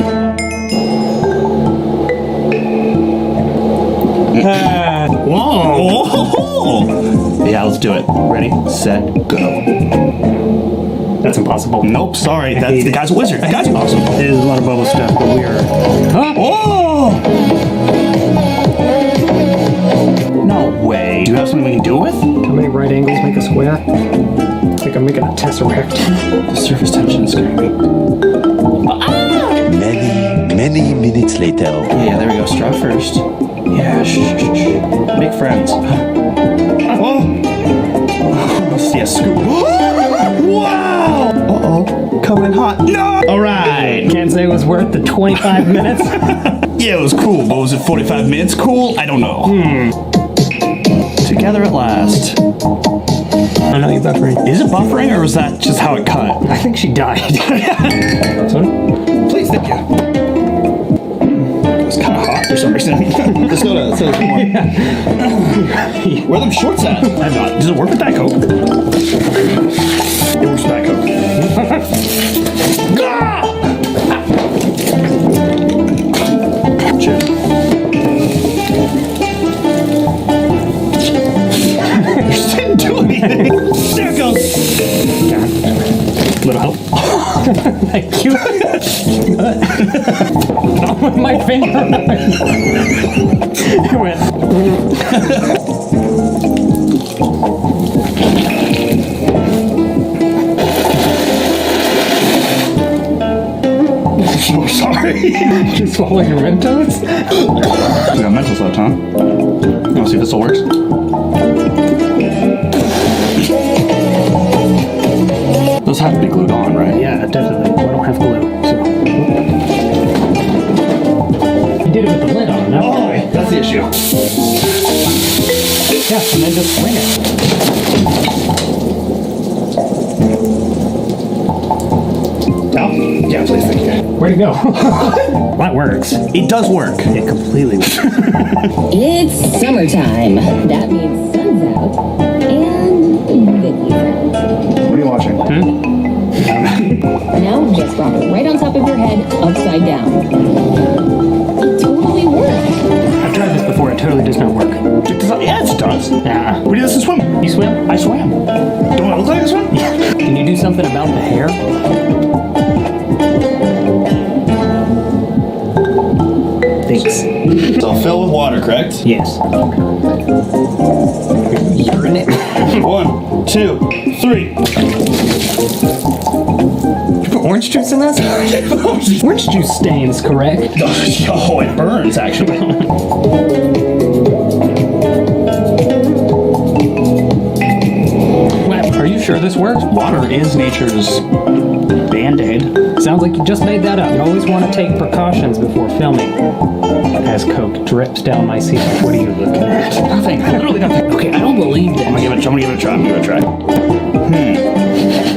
Whoa! Yeah, let's do it. Ready, set, go. That's impossible. Nope, sorry. That's the guy's a wizard. That guy's awesome. There's a lot of bubble stuff, but we are... Huh? Oh! No way. Do you have something we can do it with? How many right angles make a square? I think I'm making a tesseract. The surface tension is scaring me. Many minutes later. Yeah, there we go. Straw first. Yeah, shh. Make friends. Oh! Yeah, scoop. Wow! Uh-oh. Coming hot. No! Alright. Can't say it was worth the 25 minutes. Yeah, it was cool, but was it 45 minutes cool? I don't know. Together at last. I know you're buffering. Is it buffering, or was that just how it cut? I think she died. Sorry? Please, thank you. It's kind of hot for some reason. Let's go to more. Where are them shorts at? I'm not. Does it work with Diet Coke? It works with Diet Coke. Cheers. You just didn't do anything. There it goes. Little help. Thank you. Oh, my finger. It went. I'm so sorry. You swallow your Mentos? We got Mentos left, huh? You wanna see if this still works? Those have to be glued on, right? Yeah, definitely. I don't have glue, so. You did it with the lid on, no? Oh, that's the issue. Yeah, and then just swing it. Down? Yeah, please, thank you. Where'd it go? That works. It does work. It completely works. It's summertime. That means sun's out and Vicky's out. What are you watching? Now just drop it right on top of your head, upside down. It totally works. I've tried this before. It totally does not work. Yes, it does. Yeah. We did this in swim. You swim? I swam. Don't I look like I swim? Yeah. Can you do something about the hair? Thanks. So fill with water, correct? Yes. You're in it. 1, 2, 3. orange juice in this? Orange juice stains, correct? Oh, it burns, actually. Are you sure this works? Water is nature's Band-Aid. Sounds like you just made that up. You always want to take precautions before filming. As Coke drips down my seat. What are you looking at? Nothing. Literally nothing. Okay, I don't believe that. I'm gonna give it a try. I'm gonna give it a try.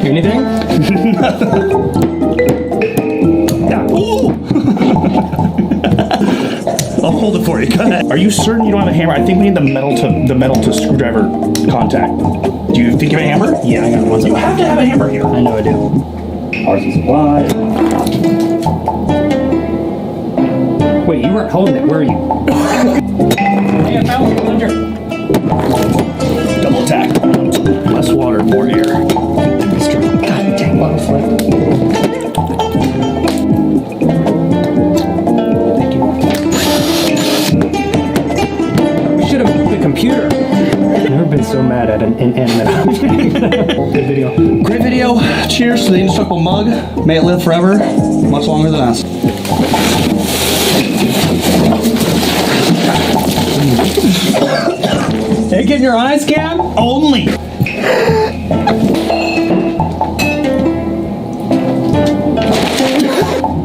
Anything? Yeah. I'll hold it for you. Go ahead. Are you certain you don't have a hammer? I think we need the metal to screwdriver contact. Do you think you have a hammer? Yeah, I got one. You have to have a hammer here. I know I do. Ours is supplied. Wait, you weren't holding it, were you? Hey, I found the plunger. Double attack. Less water, more air. God dang, bottle flip. Thank you. We should have moved the computer. I've never been so mad at an inanimate object. Good video. Great video. Cheers to the indestructible mug. May it live forever, much longer than us. Take it in your eyes, Cam? Only.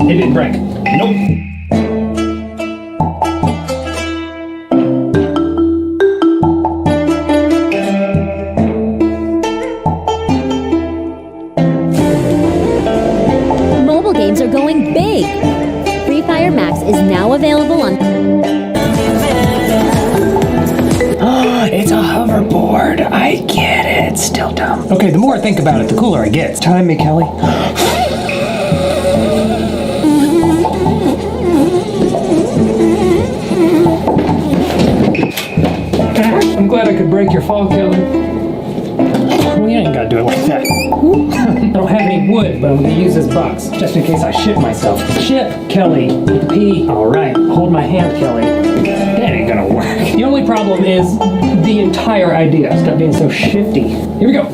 It didn't break. Nope. Mobile games are going big. Free Fire Max is now available on... It's a hoverboard. I get it. It's still dumb. Okay, the more I think about it, the cooler I get. Time me, Kelly. I'm glad I could break your fall, Kelly. Well, you ain't gotta do it like that. I don't have any wood, but I'm gonna use this box, just in case I shit myself. Shit, Kelly, with the P. Alright, hold my hand, Kelly. That ain't gonna work. The only problem is the entire idea. Stop being so shifty. Here we go.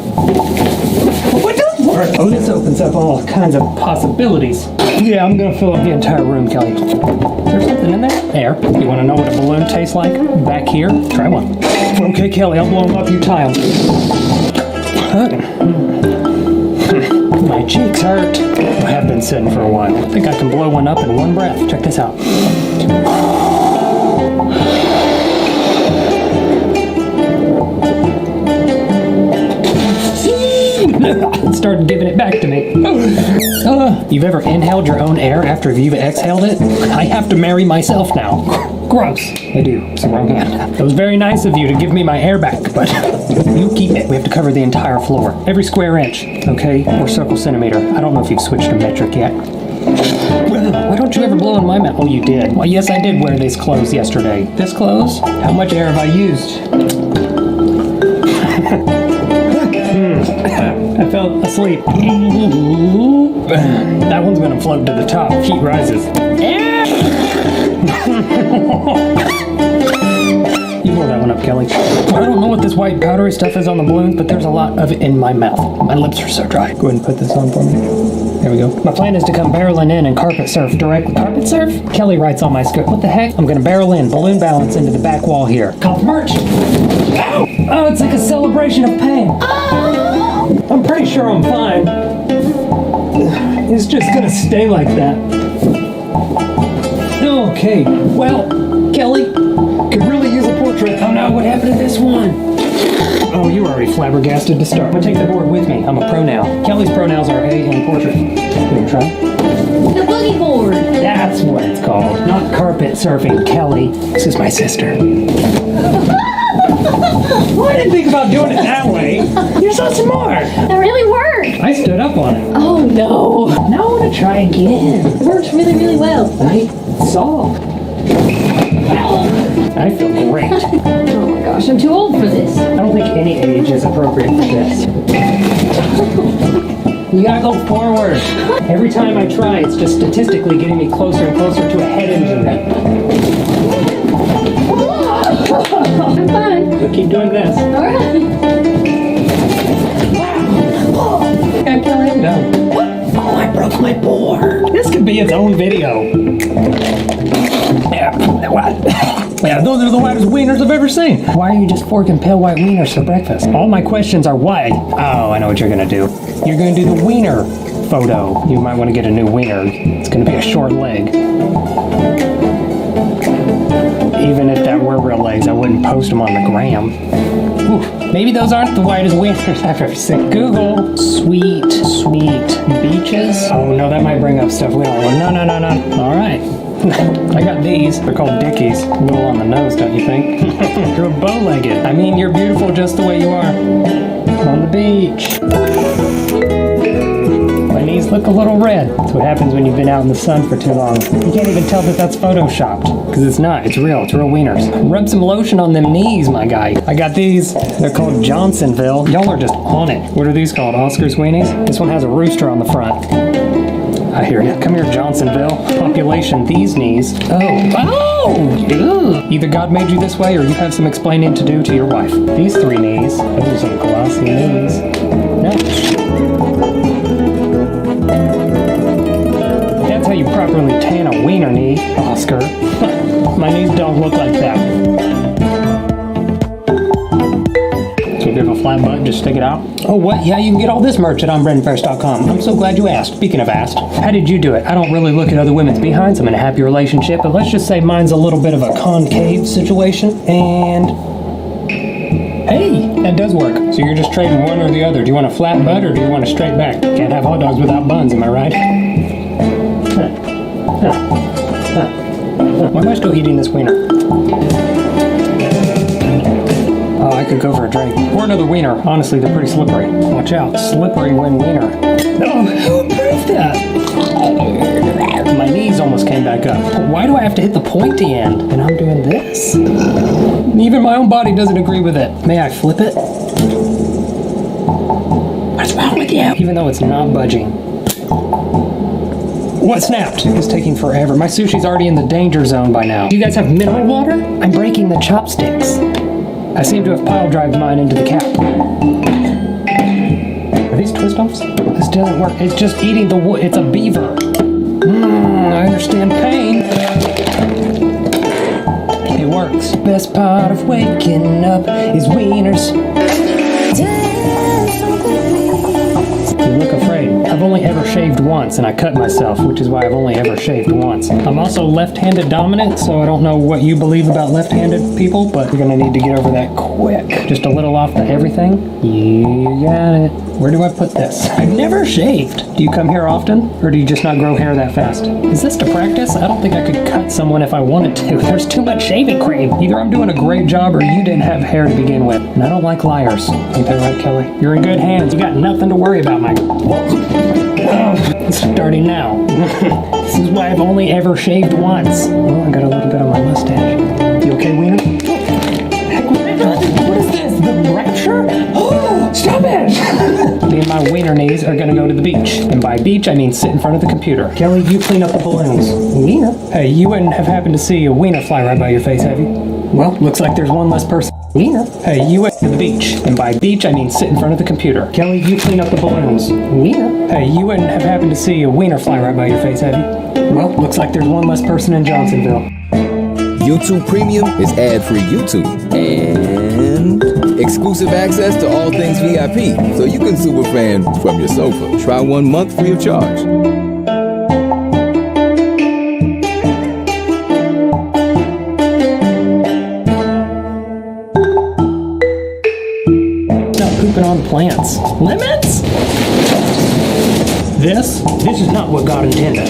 What does work? Oh, this opens up all kinds of possibilities. Yeah, I'm gonna fill up the entire room, Kelly. Is there something in there? Air. You wanna know what a balloon tastes like? Back here? Try one. Okay, Kelly, I'll blow them up, you tie them. My cheeks hurt. I have been sitting for a while. I think I can blow one up in one breath. Check this out. It started giving it back to me. You've ever inhaled your own air after you've exhaled it? I have to marry myself now. Gross. I do. It's the wrong hand. It was very nice of you to give me my air back, but you keep it. We have to cover the entire floor. Every square inch, okay? Or circle centimeter. I don't know if you've switched to metric yet. Why don't you ever blow in my mouth? Oh, you did. Well, yes, I did wear these clothes yesterday. This clothes? How much air have I used? I fell asleep. That one's gonna float to the top. Heat rises. You blow that one up, Kelly. I don't know what this white powdery stuff is on the balloons, but there's a lot of it in my mouth. My lips are so dry. Go ahead and put this on for me. There we go. My plan is to come barreling in and carpet surf directly. Carpet surf? Kelly writes on my script. What the heck? I'm gonna barrel in, balloon balance into the back wall here. Cop merch! Ow! Oh, it's like a celebration of pain. I'm pretty sure I'm fine. It's just gonna stay like that. Okay, well, Kelly, could really use a portrait. Oh no, what happened to this one? Oh, you were already flabbergasted to start. I'm gonna take the board with me. I'm a pro now. Kelly's pronouns are A and portrait. You wanna try? The boogie board. That's what it's called. Not carpet surfing, Kelly. This is my sister. Well, I didn't think about doing it that way. You're so smart. That really worked. I stood up on it. Oh no. Now I want to try again. It works really, really well. I saw. I feel great. Oh my gosh, I'm too old for this. I don't think any age is appropriate for this. You gotta go forward. Every time I try, it's just statistically getting me closer and closer to a head injury. I'm fine. So keep doing this. Alright. Okay, Kelly, I'm done. Oh, I broke my my board. This could be its own video. Yeah, what? Yeah, those are the whitest wieners I've ever seen. Why are you just forking pale white wieners for breakfast? All my questions are why. Oh, I know what you're gonna do. You're gonna do the wiener photo. You might want to get a new wiener. It's gonna be a short leg. Even if that were real legs, I wouldn't post them on the gram. Ooh, maybe those aren't the whitest wieners I've ever seen. Google sweet beaches. Oh no, that might bring up stuff we don't want. No. All right. I got these. They're called Dickies. A little on the nose, don't you think? You're bow-legged. I mean, you're beautiful just the way you are. On the beach. My knees look a little red. That's what happens when you've been out in the sun for too long. You can't even tell that that's photoshopped. Because it's not. It's real. It's real wieners. Rub some lotion on them knees, my guy. I got these. They're called Johnsonville. Y'all are just on it. What are these called? Oscar's weenies? This one has a rooster on the front. I hear you. Come here, Johnsonville. Population, these knees. Oh! Either God made you this way or you have some explaining to do to your wife. These 3 knees. Those are some glossy knees. No. That's how you properly tan a wiener knee, Oscar. My knees don't look like that. So if you have a flat butt, just stick it out. Oh, what? Yeah, you can get all this merch at OnBreadandFresh.com. I'm so glad you asked. Speaking of asked, how did you do it? I don't really look at other women's behinds. I'm in a happy relationship, but let's just say mine's a little bit of a concave situation. And hey, that does work. So you're just trading one or the other. Do you want a flat butt or do you want a straight back? Can't have hot dogs without buns, am I right? Why am I still eating this wiener? Oh, I could go for a drink. Or another wiener. Honestly, they're pretty slippery. Watch out. Slippery when wiener. Oh, who approved that? My knees almost came back up. Why do I have to hit the pointy end? And I'm doing this? Even my own body doesn't agree with it. May I flip it? What's wrong with you? Even though it's not budging. What snapped? It's taking forever. My sushi's already in the danger zone by now. Do you guys have mineral water? I'm breaking the chopsticks. I seem to have pile drived mine into the cap. Are these twist offs? This doesn't work. It's just eating the wood. It's a beaver. I understand pain. It works. Best part of waking up is wieners. You look afraid. I've only ever shaved once, and I cut myself, which is why I've only ever shaved once. I'm also left-handed dominant, so I don't know what you believe about left-handed people, but you're gonna need to get over that quick. Just a little off the everything. You got it. Where do I put this? I've never shaved. Do you come here often, or do you just not grow hair that fast? Is this to practice? I don't think I could cut someone if I wanted to. There's too much shaving cream. Either I'm doing a great job, or you didn't have hair to begin with. And I don't like liars. Ain't that right, Kelly? You're in good hands. You got nothing to worry about, Mike. It's starting now. This is why I've only ever shaved once. Oh, I got a little bit on my mustache. You okay, Wiener? Heck, what is this? The rapture? Oh, stop it! Me and my wiener knees are gonna go to the beach. And by beach, I mean sit in front of the computer. Kelly, you clean up the balloons. Wiener? Hey, you wouldn't have happened to see a wiener fly right by your face, have you? Well, looks like there's one less person. Wiener? Hey, you went to the beach. And by beach, I mean sit in front of the computer. Kelly, you clean up the balloons. Wiener? Hey, you wouldn't have happened to see a wiener fly right by your face, have you? Well, looks like there's one less person in Johnsonville. YouTube Premium is ad-free YouTube and exclusive access to all things VIP, so you can superfan from your sofa. Try 1 month free of charge. Stop pooping on plants. Limits? This is not what God intended.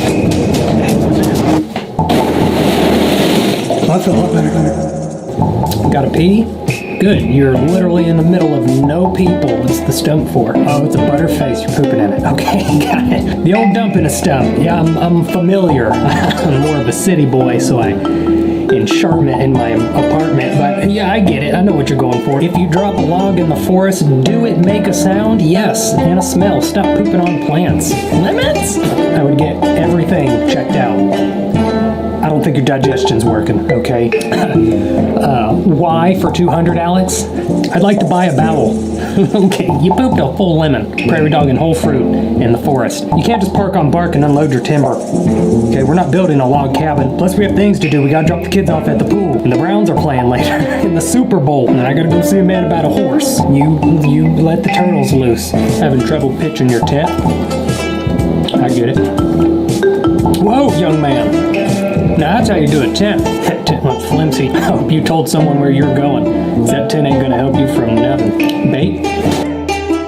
I feel a lot better. Gotta pee? Good, you're literally in the middle of no people. What's the stump for? Oh, it's a butterface, you're pooping in it. Okay, got it. The old dump in a stump. Yeah, I'm familiar. I'm more of a city boy, so I enchantment in my apartment, but yeah, I get it. I know what you're going for. If you drop a log in the forest, do it make a sound? Yes, and a smell. Stop pooping on plants. Limits? I would get everything checked out. I don't think think your digestion's working, okay? Y for 200, Alex? I'd like to buy a bowel. Okay, you pooped a full lemon, prairie dog, and whole fruit in the forest. You can't just park on bark and unload your timber. Okay, we're not building a log cabin. Plus, we have things to do. We gotta drop the kids off at the pool. And the Browns are playing later in the Super Bowl. And I gotta go see a man about a horse. You let the turtles loose. Having trouble pitching your tent? I get it. Whoa, young man. Now that's how you do a tent. That tent looks flimsy. I hope you told someone where you're going. 'Cause that tent ain't gonna help you from nothing. Bait?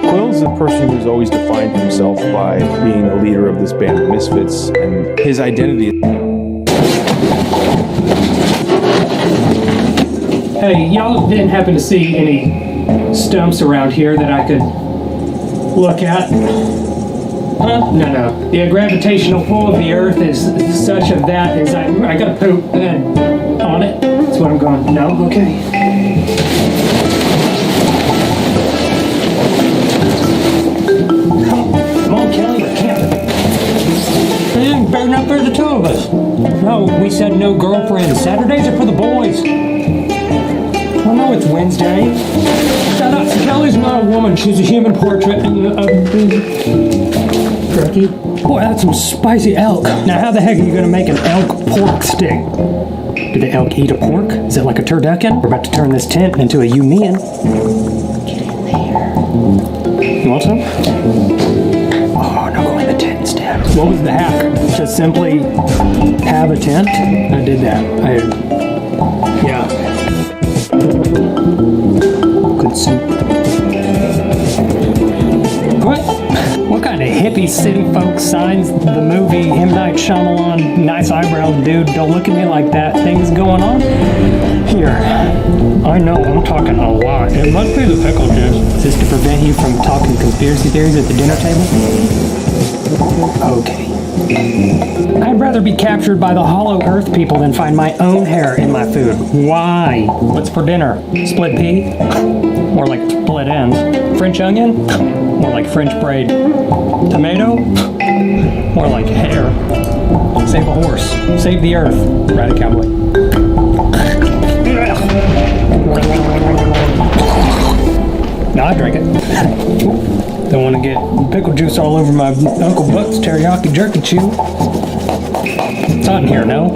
Quill's a person who's always defined himself by being the leader of this band of misfits, and his identity. Hey, y'all didn't happen to see any stumps around here that I could look at? Huh? No. The gravitational pull of the Earth is such of that is I gotta poop on it. That's what I'm going. No? Okay. Come on, Kelly, we're camping. Better not for the two of us. No, we said no girlfriends. Saturdays are for the boys. Well, no, it's Wednesday. Shut up. Kelly's not a woman. She's a human portrait. Turkey. Boy, that's some spicy elk. Now, how the heck are you going to make an elk pork stick? Did the elk eat a pork? Is it like a turducken? We're about to turn this tent into a you-me-in. Get in there. You want some? Oh, no, go in the tent instead. What was the hack? Just simply have a tent? I did that. Yeah. Good soup. What kind of hippie city folk signs the movie M. Night Shyamalan, nice eyebrows dude, don't look at me like that, things going on? Here, I know I'm talking a lot. It must be the pickle juice. Is this to prevent you from talking conspiracy theories at the dinner table? Okay. I'd rather be captured by the hollow earth people than find my own hair in my food. Why? What's for dinner? Split pea? More like split ends. French onion? More like French braid. Tomato? More like hair. Save a horse. Save the earth. Ride a cowboy. Now I drink it. Don't want to get pickle juice all over my Uncle Buck's teriyaki jerky chew. It's hot in here, no?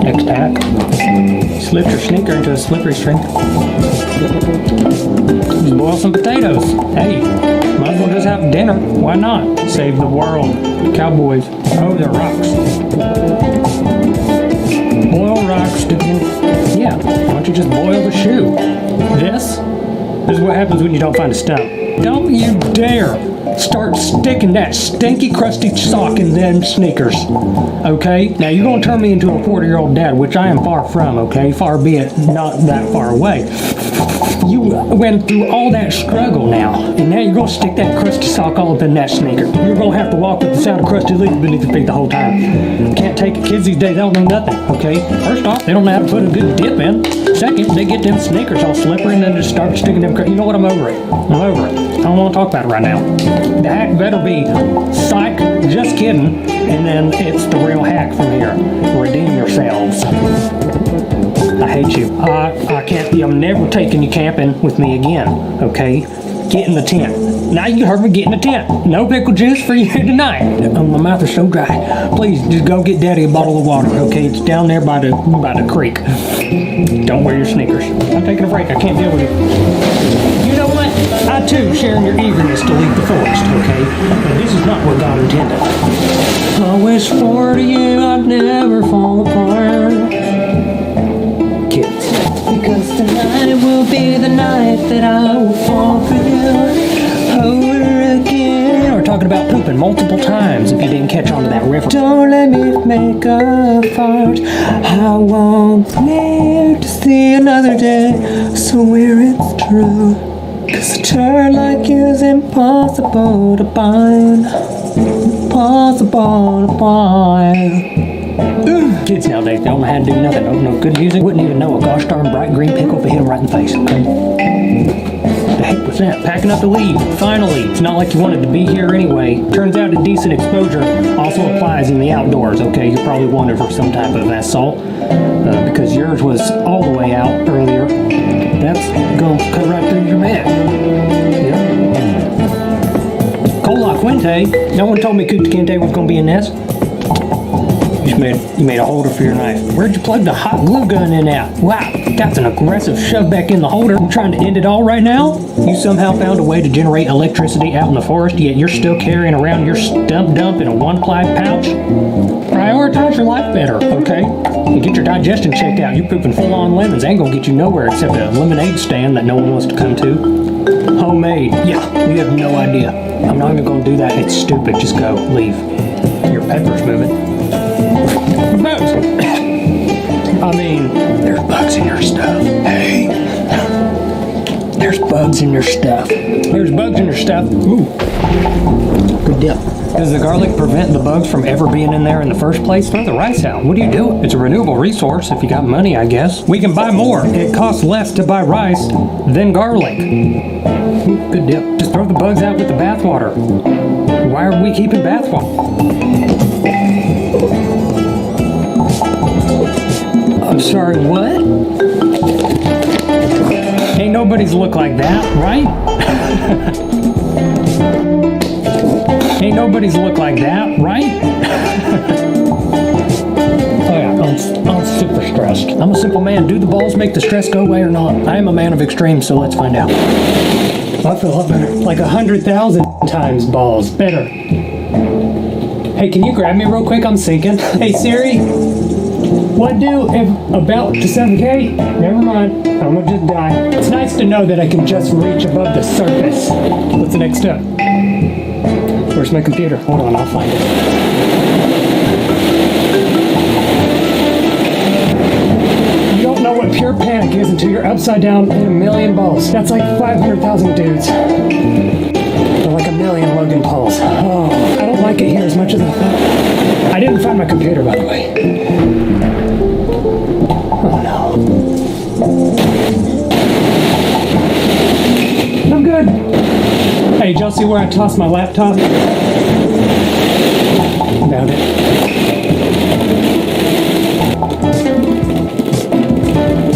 Next hack. Slipped your sneaker into a slippery string. Just boil some potatoes. Hey, might as well just have dinner. Why not? Save the world. Cowboys. Oh, they're rocks. Boil rocks to... Yeah, why don't you just boil the shoe? This is what happens when you don't find a stump. Don't you dare start sticking that stinky, crusty sock in them sneakers. Okay? Now, you're going to turn me into a 40-year-old dad, which I am far from, okay? Far be it not that far away. You went through all that struggle now, and now you're going to stick that crusty sock all up in that sneaker. You're going to have to walk with the sound of crusty leaves beneath your feet the whole time. Can't take it. Kids these days, they don't know nothing, okay? First off, they don't know how to put a good dip in. Second, they get them sneakers all slippery and then just start sticking them. You know what? I'm over it. I'm over it. I don't want to talk about it right now. The hack better be psych, just kidding, and then it's the real hack from here. Redeem yourselves. I hate you. I can't be. I'm never taking you camping with me again, okay? Get in the tent. Now you heard me, get in the tent. No pickle juice for you tonight. Oh, my mouth is so dry. Please, just go get Daddy a bottle of water, okay? It's down there by the creek. Don't wear your sneakers. I'm taking a break. I can't deal with it. You know what? I, too, share in your eagerness to leave the forest, okay? But this is not what God intended. I wish for you I'd never fall apart. Kids. Because tonight will be the night that I will fall for you over again. We're talking about pooping multiple times if you didn't catch on to that riff. Don't let me make a fart. I won't live to see another day. I swear it's true. 'Cause a turn like you's impossible to find. Impossible to find. Kids nowadays, they don't know how to do nothing. No good music. Wouldn't even know a gosh darn bright green pickle if it hit them right in the face, okay? The heck was that? Packing up to leave. Finally. It's not like you wanted to be here anyway. Turns out a decent exposure also applies in the outdoors, okay? You probably wondered for some type of assault because yours was all the way out earlier. That's going to cut right through your man. Yep. Cola Quinte. No one told me Kunta Kinte was going to be in this. You made a holder for your knife. Where'd you plug the hot glue gun in at? Wow, that's an aggressive shove back in the holder. I'm trying to end it all right now? You somehow found a way to generate electricity out in the forest, yet you're still carrying around your stump dump in a one-ply pouch? Prioritize your life better, okay? And get your digestion checked out. You pooping full-on lemons ain't gonna get you nowhere except a lemonade stand that no one wants to come to. Homemade. Yeah, you have no idea. I'm not even gonna do that. It's stupid. Just go. Leave. Your pepper's moving. Bugs. I mean, there's bugs in your stuff. Hey. There's bugs in your stuff. There's bugs in your stuff. Ooh. Good deal. Does the garlic prevent the bugs from ever being in there in the first place? Throw the rice out. What do you do? It's a renewable resource if you got money, I guess. We can buy more. It costs less to buy rice than garlic. Ooh, good deal. Just throw the bugs out with the bathwater. Why are we keeping bathwater? I'm sorry, what? Ain't nobody's look like that, right? Ain't nobody's look like that, right? Oh yeah, I'm super stressed. I'm a simple man. Do the balls make the stress go away or not? I am a man of extremes, so let's find out. I feel a lot better. Like 100,000 times balls better. Hey, can you grab me real quick? I'm sinking. Hey Siri. What do if about to suffocate? Never mind, I'm gonna just die. It's nice to know that I can just reach above the surface. What's the next step? Where's my computer? Hold on, I'll find it. You don't know what pure panic is until you're upside down in a million balls. That's like 500,000 dudes. Or like a million Logan Pauls. Oh, I don't like it here as much as I thought. I didn't find my computer, by the way. Oh no. I'm good. Hey, did y'all see where I tossed my laptop? Found it.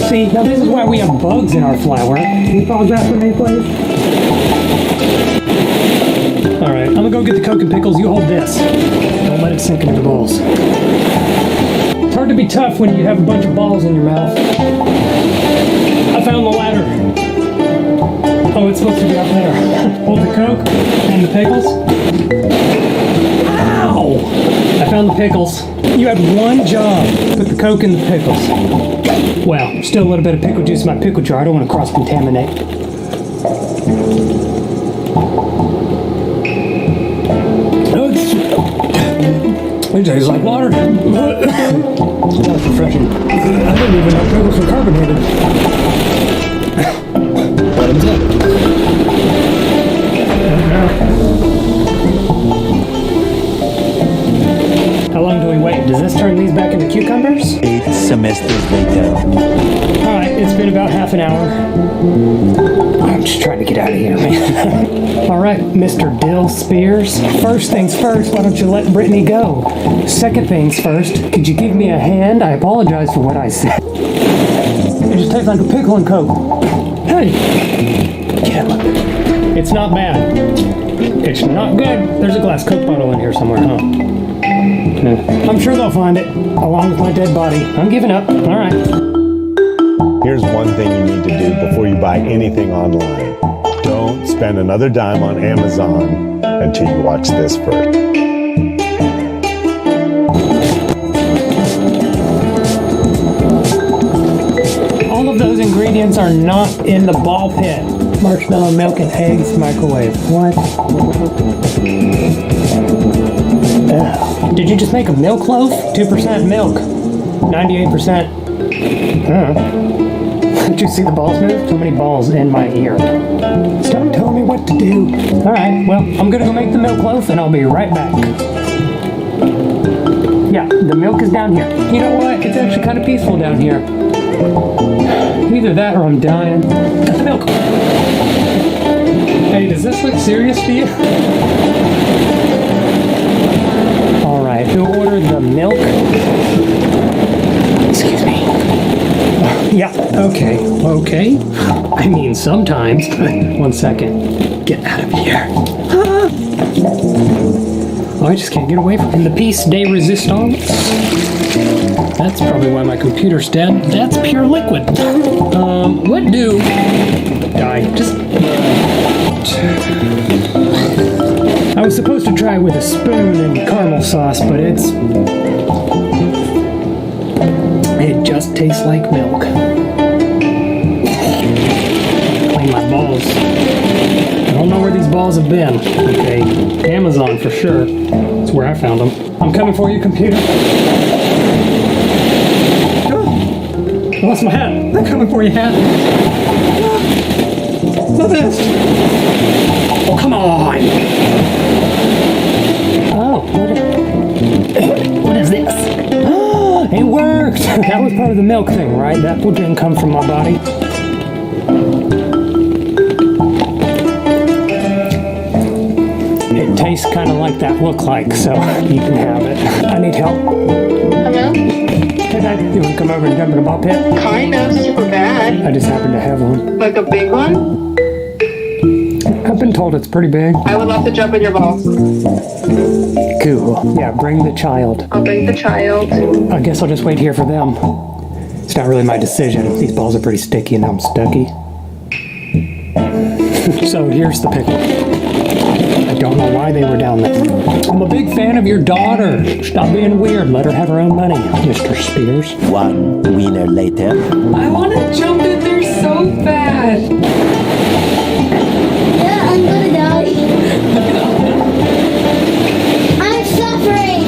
See, now this is why we have bugs in our flour. Can you pause that for me, please? Alright, I'm gonna go get the Coke and pickles. You hold this. Don't let it sink into the bowls. It's hard to be tough when you have a bunch of balls in your mouth. I found the ladder. Oh, it's supposed to be up there. Hold the Coke and the pickles. Ow! I found the pickles. You had one job. Put the Coke in the pickles. Well, still a little bit of pickle juice in my pickle jar. I don't want to cross-contaminate. It tastes like water. That's refreshing. I didn't even know pickles were carbonated. Bottoms up. How long do we wait? Does this turn these back into cucumbers? 8 semesters later. Alright, it's been about half an hour. I'm just trying to get out of here, man. Alright, Mr. Dill Spears. First things first, why don't you let Brittany go? Second things first, could you give me a hand? I apologize for what I said. It just tastes like a pickle and Coke. Hey! Get out. It's not bad. It's not good. There's a glass Coke bottle in here somewhere, huh? I'm sure they'll find it, along with my dead body. I'm giving up. Alright. Here's one thing you need to do before you buy anything online. Don't spend another dime on Amazon until you watch this first. All of those ingredients are not in the ball pit. Marshmallow, milk, and eggs, microwave. What? Did you just make a milk loaf? 2% milk. 98%. Did you see the balls move? Too many balls in my ear. Stop telling me what to do. Alright, well, I'm gonna go make the milk loaf and I'll be right back. Yeah, the milk is down here. You know what? It's actually kind of peaceful down here. Either that or I'm dying. Got the milk. Hey, does this look serious to you? Alright, who ordered the milk? Excuse me. Yeah, okay. I mean, sometimes. One second. Get out of here. Oh, I just can't get away from the piece de resistance. That's probably why my computer's dead. That's pure liquid. What do... Die. Just... I was supposed to try with a spoon and caramel sauce, but it just tastes like milk. Clean my balls. I don't know where these balls have been. Okay, Amazon for sure. That's where I found them. I'm coming for you, computer. I lost my hat. I'm coming for you, hat. Not this. Oh, come on. Oh, what is this? It worked. That was part of the milk thing, right? That didn't come from my body. It tastes kind of like that look like, so you can have it. I need help. Hello? Hey, babe, you want to come over and jump in a ball pit? Kind of, super bad. I just happen to have one. Like a big one? I've been told it's pretty big. I would love to jump in your balls. Cool. Yeah, bring the child. I'll bring the child. I guess I'll just wait here for them. It's not really my decision. These balls are pretty sticky and I'm stucky. So here's the pickle. I don't know why they were down there. I'm a big fan of your daughter. Stop being weird. Let her have her own money, Mr. Spears. One winner later. I want to jump in there so bad. Yeah, I'm gonna die. I'm suffering.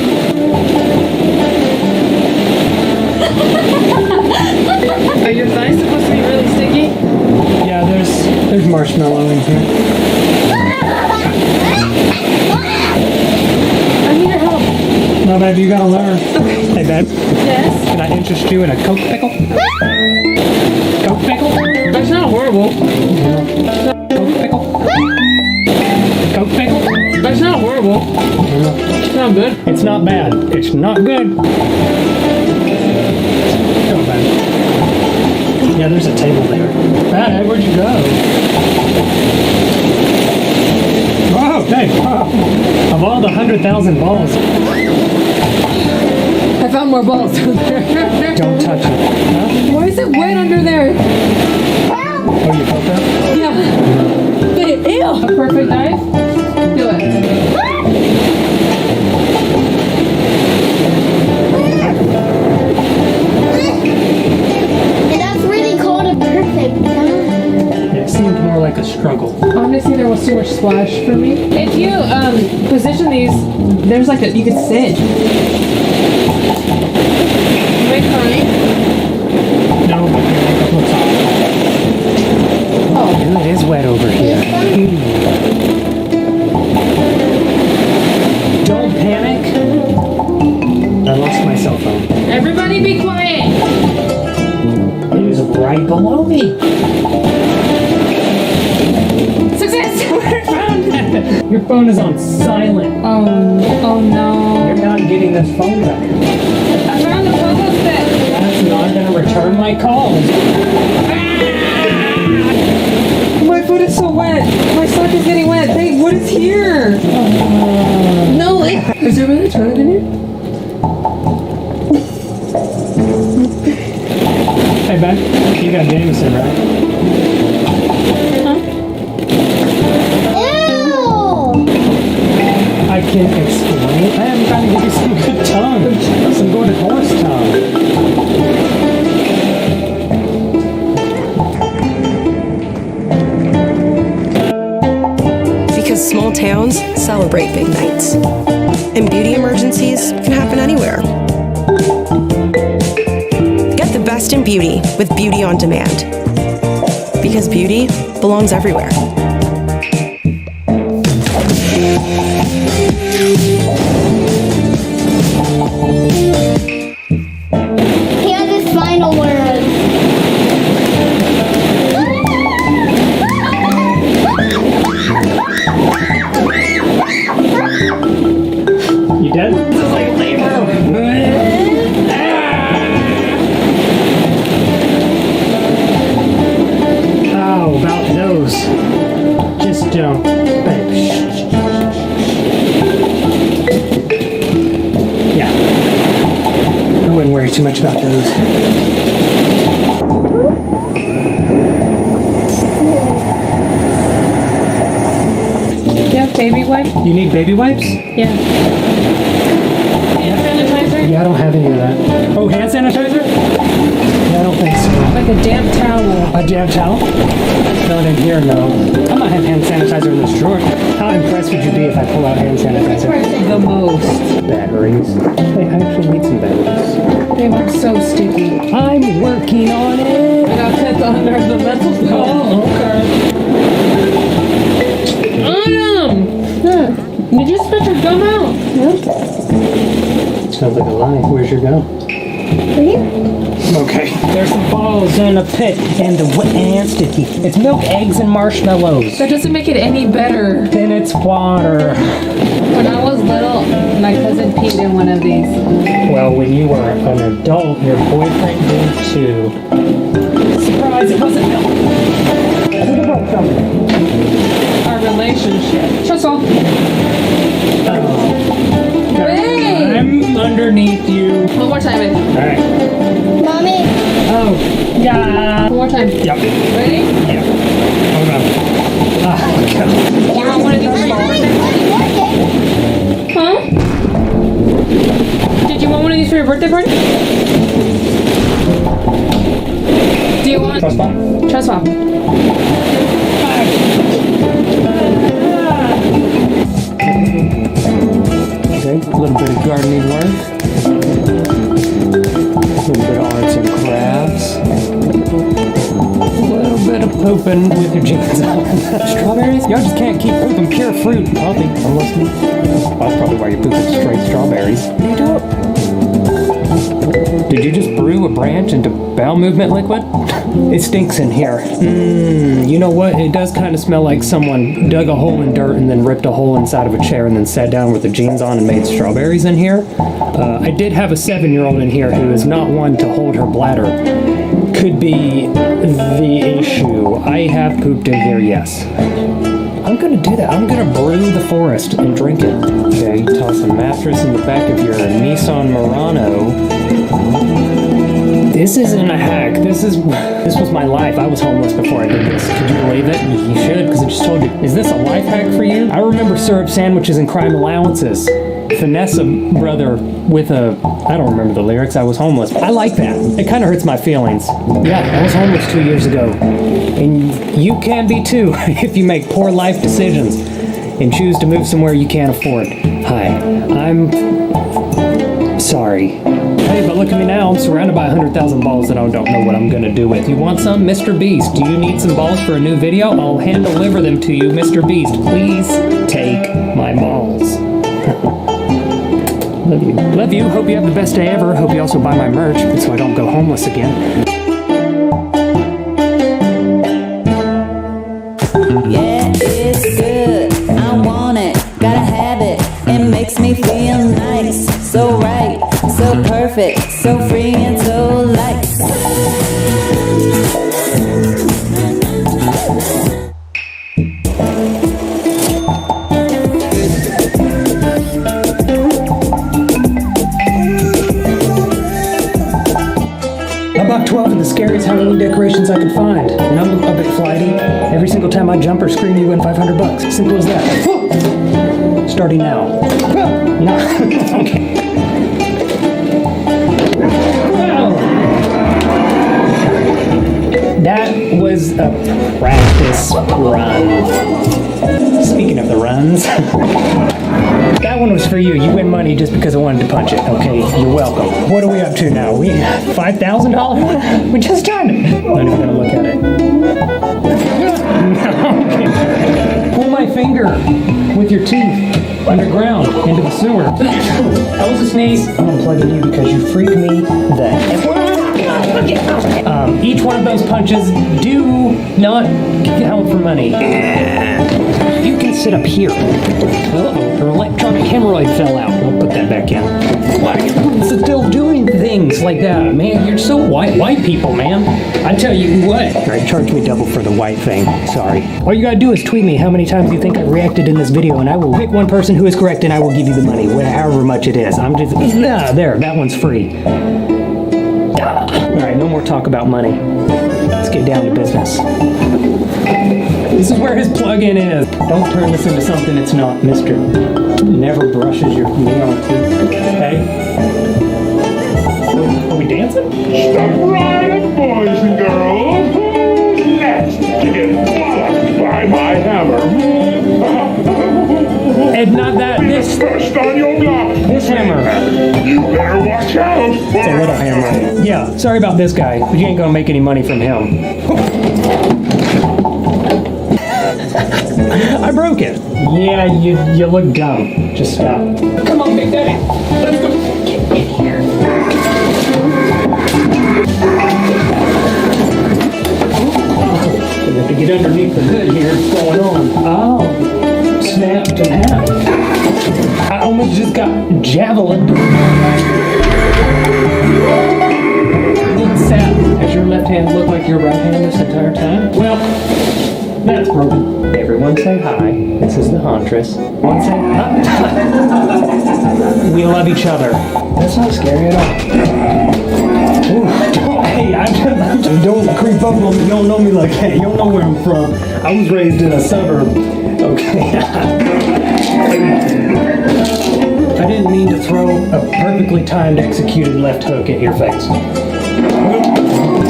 Are your thighs supposed to be really sticky? Yeah, there's marshmallow in here. I need your help. No, babe, you gotta learn. Okay. Hey, babe. Yes? Can I interest you in a Coke pickle? Coke pickle? That's not horrible. Coke pickle? Coke pickle? That's not horrible. It's not good. It's not bad. It's not good. Come on, babe. Yeah, there's a table there. Babe, where'd you go? Oh, babe. Oh. Of all the 100,000 balls. I found more balls down there. Don't touch it. Huh? Why is it wet under there? Oh, you felt that? Yeah. Ew. A perfect dive? Do it. That's really called a perfect dive. It seemed more like a struggle. Honestly, there was too much splash for me. If you position these, there's like you could sit. Am I crying? No, but your makeup looks awful. Oh, it is wet over here. Don't panic. I lost my cell phone. Everybody be quiet. It was right below me. Success! I found it. Your phone is on silent. Oh no. You're not getting this phone back. I found the puzzle set. That's not going to return my calls. My foot is so wet. My sock is getting wet. Babe, what is here? No, is there really a toilet in here? Hey, Ben, you got Jameson, right? I can't explain. I am trying to give you some good tongue. Some good horse tongue. Because small towns celebrate big nights. And beauty emergencies can happen anywhere. Get the best in beauty with Beauty on Demand. Because beauty belongs everywhere. Here's this final word. worry too much about those. You have baby wipes? You need baby wipes? Yeah. Hand sanitizer? Yeah, I don't have any of that. Oh, hand sanitizer? Yeah, I don't think so. Like a damp towel. A damp towel? Not in here, no. I might have hand sanitizer in this drawer. How impressed would you be if I pull out hand sanitizer? The most. Batteries. Hey, I actually need some batteries. They look so sticky. I'm working on it. I got put under the mental stone. Oh, okay. Did you spit your gum out? Sounds like a lie. Where's your gum? Okay. There's some balls in a pit and the wet and sticky. It's milk, eggs, and marshmallows. That doesn't make it any better. Then it's water. When I was little, my cousin peed in one of these. Well, when you were an adult, your boyfriend did too. Surprise, it wasn't milk. I think I broke something. Our relationship. Shut off. Hey! I'm underneath you. One more time, babe. Alright. Mommy. Oh, yeah. One more time. Yep. Ready? Yeah. Hold on. Ah, God. You want one of these smaller? Huh? Did you want one of these for your birthday party? Do you want... Trust ball? Trust ball. Okay, a little bit of gardening work. A little bit of arts and crafts. A little bit of pooping with your jeans on. Strawberries? Y'all just can't keep pooping pure fruit and coffee. Unless that's probably why you're pooping straight strawberries. What are you doing? Did you just brew a branch into bowel movement liquid? It stinks in here. You know what? It does kind of smell like someone dug a hole in dirt and then ripped a hole inside of a chair and then sat down with the jeans on and made strawberries in here. I did have a 7-year-old in here who is not one to hold her bladder. Could be the issue. I have pooped in here, yes. I'm gonna do that. I'm gonna brew the forest and drink it. Okay, toss a mattress in the back of your Nissan Murano. This isn't a hack. This was my life. I was homeless before I did this. Could you believe it? You should, because I just told you. Is this a life hack for you? I remember syrup sandwiches and crime allowances. Finesse a brother with a... I don't remember the lyrics. I was homeless. I like that. It kind of hurts my feelings. Yeah, I was homeless 2 years ago. And you can be too if you make poor life decisions and choose to move somewhere you can't afford. Hi, I'm sorry. Hey, but look at me now. I'm surrounded by 100,000 balls that I don't know what I'm going to do with. You want some? Mr. Beast, do you need some balls for a new video? I'll hand deliver them to you. Mr. Beast, please take my balls. Love you. Love you. Hope you have the best day ever. Hope you also buy my merch so I don't go homeless again. Yeah, it's good. I want it. Gotta have it. It makes me feel nice. So right, so perfect, so free and so light. I bought 12 of the scariest Halloween decorations I could find. And I'm a bit flighty. Every single time I jump or scream, you win $500. Simple as that. Starting now. No. Okay. That was a practice run. Speaking of the runs, that one was for you. You win money just because I wanted to punch it. Okay, you're welcome. What are we up to now? We $5,000? We just turned it. Not even gonna look at it. Okay. Pull my finger with your teeth underground into the sewer. That was a sneeze. I'm unplugging you because you freak me the each one of those punches do not count for money. You can sit up here. Her electronic hemorrhoid fell out. We'll put that back in. It's still doing things like that, man. You're so white people, man. I tell you what. All right, charge me double for the white thing. Sorry. All you gotta do is tweet me how many times you think I reacted in this video, and I will pick one person who is correct, and I will give you the money, however much it is. I'm just there. That one's free. Alright, no more talk about money. Let's get down to business. This is where his plug-in is. Don't turn this into something it's not, mister. Never brushes your neon teeth. Hey? Are we dancing? Stop running, boys and girls. Next to get walloped by my hammer. And not that. This first on your block. This hammer. You better watch out. It's a little hammer. Yeah, sorry about this guy, but you ain't gonna make any money from him. I broke it. Yeah, you look dumb. Just stop. Come on, Big Daddy. Let's go. Get in here. You have to get underneath the hood here. What's going on? Oh, snapped in half. I almost just got javelin. Look sad. Does your left hand look like your right hand this entire time? Well, that's broken. Everyone say hi. This is the Huntress. One say hi. We love each other. That's not scary at all. Ooh, hey, I just don't creep up on me. You don't know me like that. You don't know where I'm from. I was raised in a suburb. Okay. I didn't mean to throw a perfectly timed executed left hook at your face.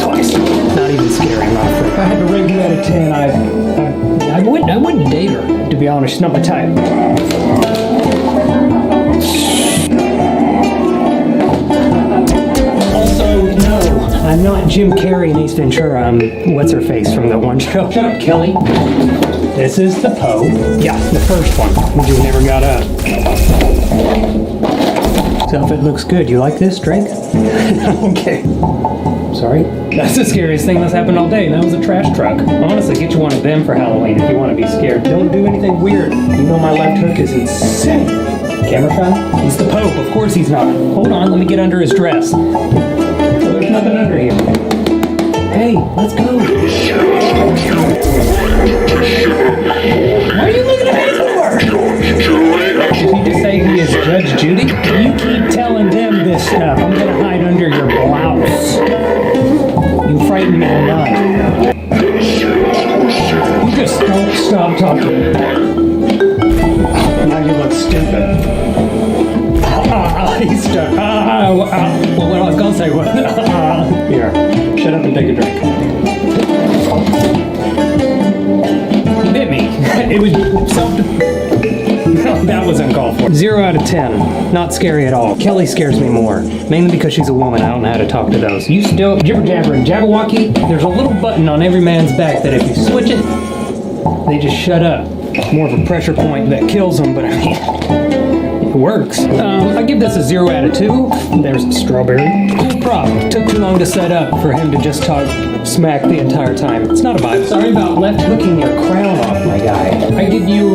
Twice. Not even scary, I'm not afraid. If I had to rate you out of 10, I wouldn't date her, to be honest. She's not my type. Also, no, I'm not Jim Carrey in Ace Ventura. I'm what's-her-face from that one show. Shut up, Kelly. This is the Poe. Yeah, the first one, which you never got up. So if it looks good, you like this, Drake? Okay. Sorry? That's the scariest thing that's happened all day. That was a trash truck. Honestly, get you one of them for Halloween if you want to be scared. Don't do anything weird. You know my left hook is insane. Camera shot? He's the Pope. Of course he's not. Hold on, let me get under his dress. Well, there's nothing under here. Hey, let's go. What are you looking at me for? Did he just say he is Judge Judy? You keep telling them this stuff. I'm gonna hide under your blouse. You frighten me enough. You just don't stop talking. Now you look stupid. He's stuck. Well, what I was gonna say was, here, shut up and take a drink. He bit me. It was self. That was uncalled for. 0 out of 10. Not scary at all. Kelly scares me more. Mainly because she's a woman. I don't know how to talk to those. You still jibber jabber and Jabberwocky. There's a little button on every man's back that if you switch it, they just shut up. More of a pressure point that kills them, but I mean, it works. I give this a 0 out of 2. There's the strawberry. Cool prop. Took too long to set up for him to just talk smack the entire time. It's not a vibe. Sorry about left hooking your crown off, my guy. I give you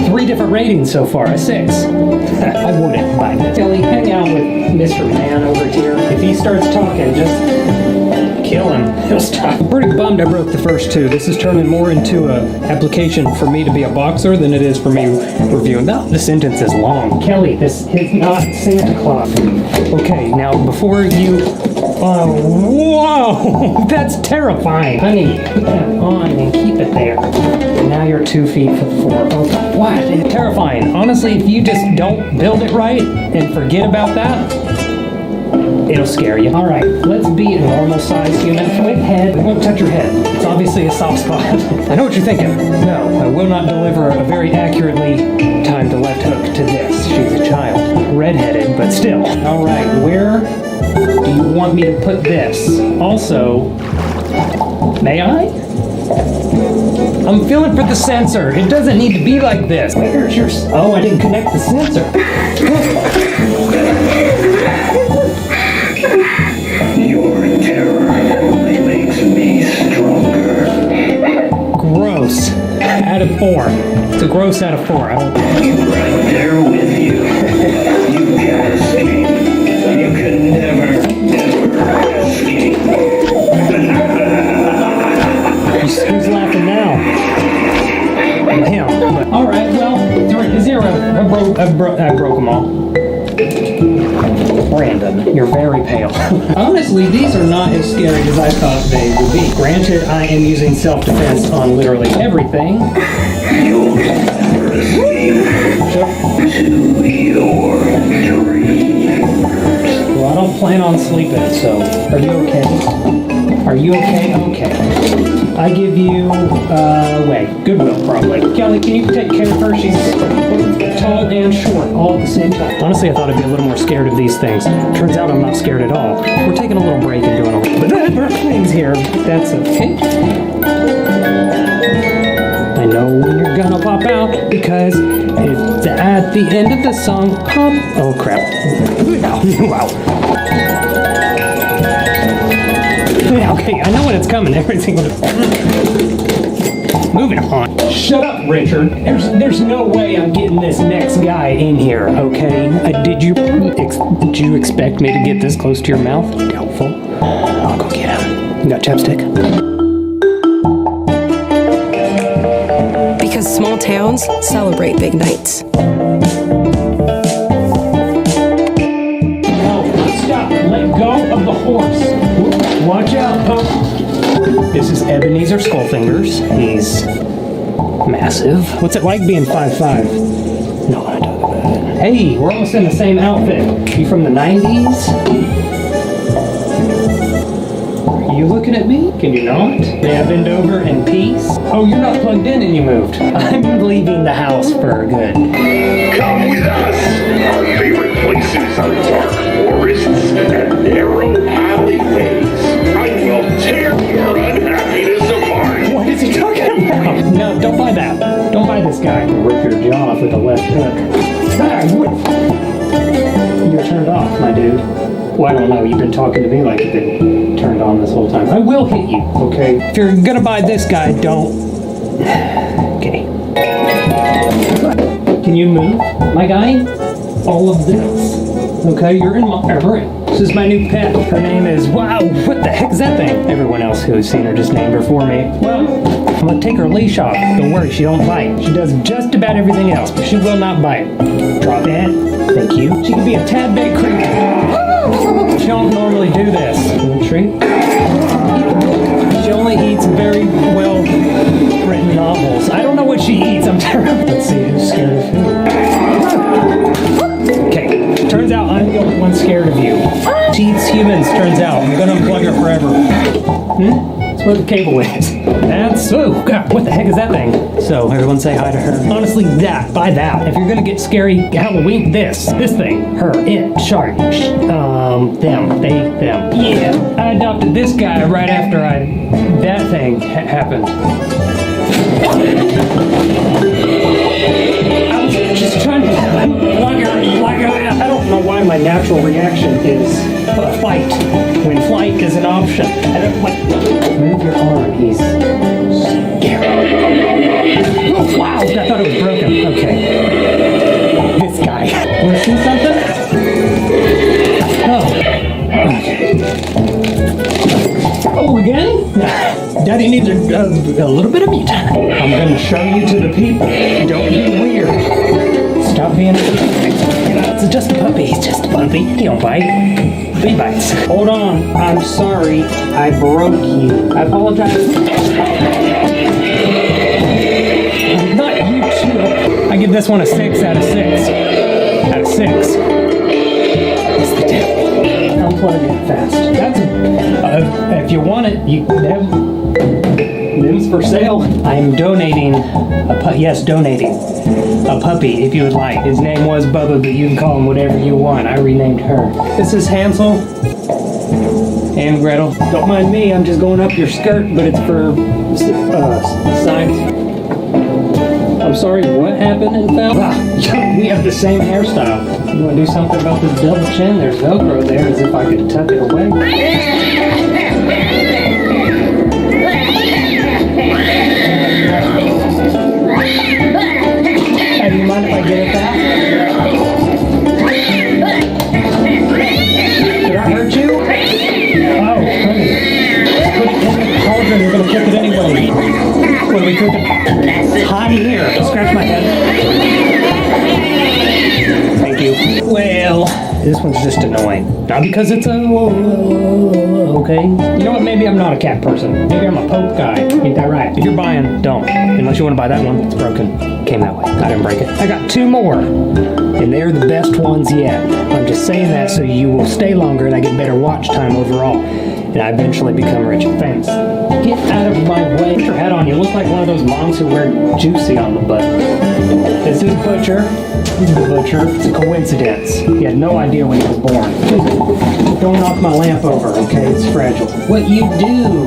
3 different ratings so far, a 6. I wouldn't buy this. Kelly, hang out with Mr. Man over here. If he starts talking, just kill him. He'll stop. I'm pretty bummed I broke the first 2. This is turning more into an application for me to be a boxer than it is for me reviewing. No, the sentence is long. Kelly, this is not Santa Claus. Okay, now before you... Oh, whoa! That's terrifying. Honey, put that on and keep it there. And now you're 2 feet from the floor. Oh, what? It's terrifying. Honestly, if you just don't build it right and forget about that, it'll scare you. All right, let's be a normal-sized human with head. We won't touch your head. It's obviously a soft spot. I know what you're thinking. No, I will not deliver a very accurately timed left hook to this. She's a child. Redheaded, but still. All right, where do you want me to put this? Also, may I? I'm feeling for the sensor. It doesn't need to be like this. Where's your... Oh, I didn't connect the sensor. Your terror only makes me stronger. Gross. Out of 4. It's a gross out of 4. I don't... I'm right there with you. You can't escape. You can never escape. Who's laughing now? Him. All right. Well, 0. I broke them all. Brandon, you're very pale. Honestly, these are not as scary as I thought they would be. Granted, I am using self-defense on literally everything. You'll never escape to your dreams. Well, I don't plan on sleeping, so are you okay? Are you okay? Okay. I give you, wait, Goodwill probably. Kelly, can you take care of her? She's tall and short all at the same time. Honestly, I thought I'd be a little more scared of these things. Turns out I'm not scared at all. We're taking a little break and doing a little bit of things here. That's okay. I know when you're gonna pop out because it's at the end of the song. Pop. Oh crap. Wow. Yeah, okay, I know when it's coming. Everything. Moving on. Shut up, Richard. There's no way I'm getting this next guy in here. Okay. Did you expect me to get this close to your mouth? Doubtful. I'll go get him. You got chapstick? Because small towns celebrate big nights. Oh, stop. Let go of the horse. Watch out, Pope. This is Ebenezer Skullfingers. He's massive. What's it like being 5'5"? No, I don't talk about it. Hey, we're almost in the same outfit. You from the 90s? Are you looking at me? Can you not? May I bend over in peace? Oh, you're not plugged in and you moved. I'm leaving the house for good. Come with us. Our favorite places are dark forests and narrow alleyways. I will tear your unhappiness apart. What is he talking about? No, don't buy that. Don't buy this guy. Rip your jaw off with a left hook. You're turned off, my dude. Well, I don't know. You've been talking to me like you've been turned on this whole time. I will hit you, okay? If you're gonna buy this guy, don't. Okay. Can you move, my guy? All of this. Okay, you're in my room. This is my new pet. Her name is, wow, what the heck is that thing? Everyone else who's seen her just named her for me. Well, I'm gonna take her leash off. Don't worry, she don't bite. She does just about everything else, but she will not bite. Drop that. Thank you. She can be a tad bit creepy. She don't normally do this. Little treat. She only eats very well written novels. I don't know what she eats. I'm terrible. Let's see who's scared of who. Okay, turns out I'm the only one scared of you. She eats humans, turns out. I'm gonna unplug her forever. That's where the cable is. That's, oh God, what the heck is that thing? So, everyone say hi to her. Honestly, buy that. If you're gonna get scary Halloween, this thing, her, it, shark, them, they, them. Yeah, I adopted this guy right after that thing happened. I was just trying to I don't know why my natural reaction is fight when flight is an option. I don't like. Move your arm. He's scared. Oh wow! I thought it was broken. Okay. This guy. Wanna see something? Oh. Okay. Oh, again? Daddy needs a little bit of me time. I'm gonna show you to the people. Don't be weird. Stop being it's just a puppy. He's just a puppy. He don't bite. He bites. Hold on. I'm sorry. I broke you. I apologize. Not you too. I give this one a 6 out of 6. Out of 6. It's the devil. Unplug it fast. That's if you want it, you have them's for sale. I'm donating donating a puppy if you would like. His name was Bubba, but you can call him whatever you want. I renamed her. This is Hansel and Gretel. Don't mind me, I'm just going up your skirt, but it's for sides. I'm sorry, what happened in Fel? We have the same hairstyle. You want to do something about this double chin? There's Velcro there, as if I could tuck it away. Hey, do you mind if I get it back? Did I hurt you? Oh, honey. Put it in the cauldron, you're gonna cook it anyway. What are we cooking? It's hot in here. Scratch my head. Thank you. Well, this one's just annoying. Not because it's okay. You know what? Maybe I'm not a cat person. Maybe I'm a Pope guy. Ain't that right? If you're buying, don't. Unless you want to buy that one. It's broken. Came that way. I didn't break it. I got 2 more. And they're the best ones yet. I'm just saying that so you will stay longer and I get better watch time overall. And I eventually become rich and famous. Get out of my way. Put your hat on. You look like one of those moms who wear Juicy on the butt. This is Butcher. This is the Butcher. It's a coincidence. He had no idea when he was born. Don't knock my lamp over, okay? It's fragile. What you do?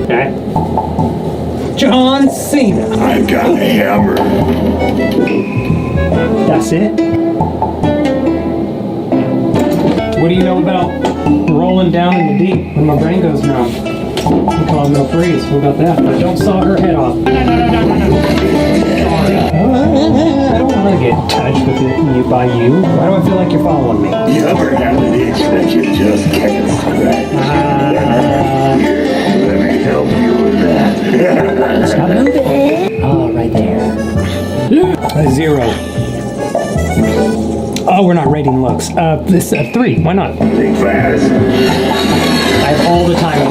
Okay. John Cena. I've got a hammer. That's it? What do you know about rolling down in the deep when my brain goes numb? We call it no freeze. What about that? But don't saw her head off. No. Sorry. I don't want to get touched with you by you. Why do I feel like you're following me? You ever have an itch that you just can't scratch? Here, let me help you with that. Stop moving. Oh, right there. 0. Oh, we're not rating looks. This 3. Why not? Think fast. I have all the time.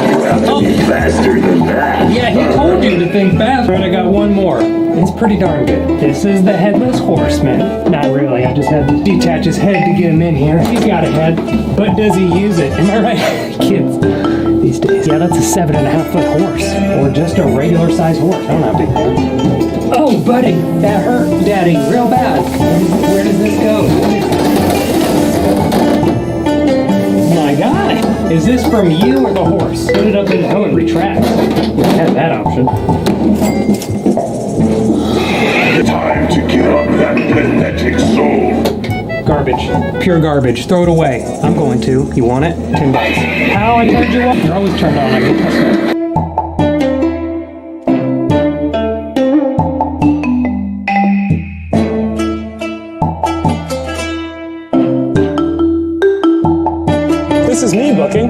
Oh, faster than that. Yeah, he told you to think fast. Right, I got one more. It's pretty darn good. This is the Headless Horseman. Not really. I just had to detach his head to get him in here. He's got a head, but does he use it? Am I right, kids? These days. Yeah, that's a 7.5-foot horse, or just a regular size horse. I don't know how big they are. Oh, buddy, that hurt, Daddy, real bad. Where does this go? My guy, is this from you or the horse? Put it up in the hoe and retract. You had that option. Time to give up that pathetic soul. Garbage. Pure garbage. Throw it away. I'm going to. You want it? $10. How I turned you off? You're always turned on. I get customer. This is me booking.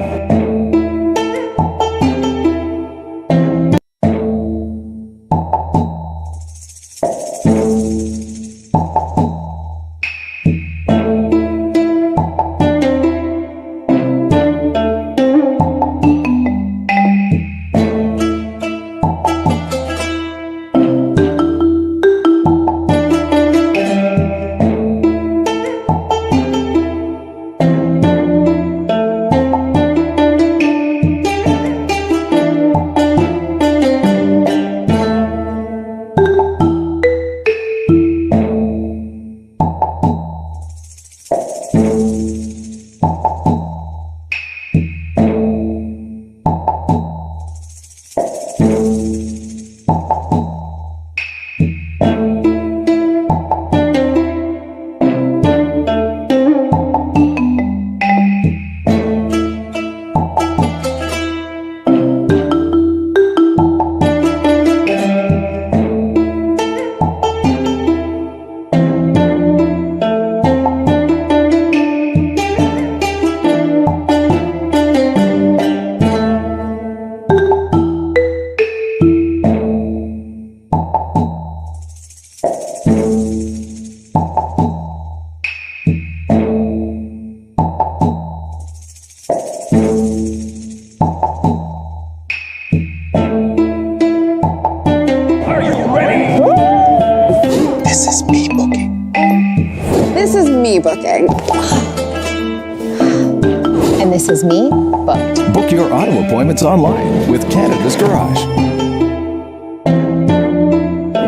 booking. And this is me, booked. Book your auto appointments online with Canada's Garage.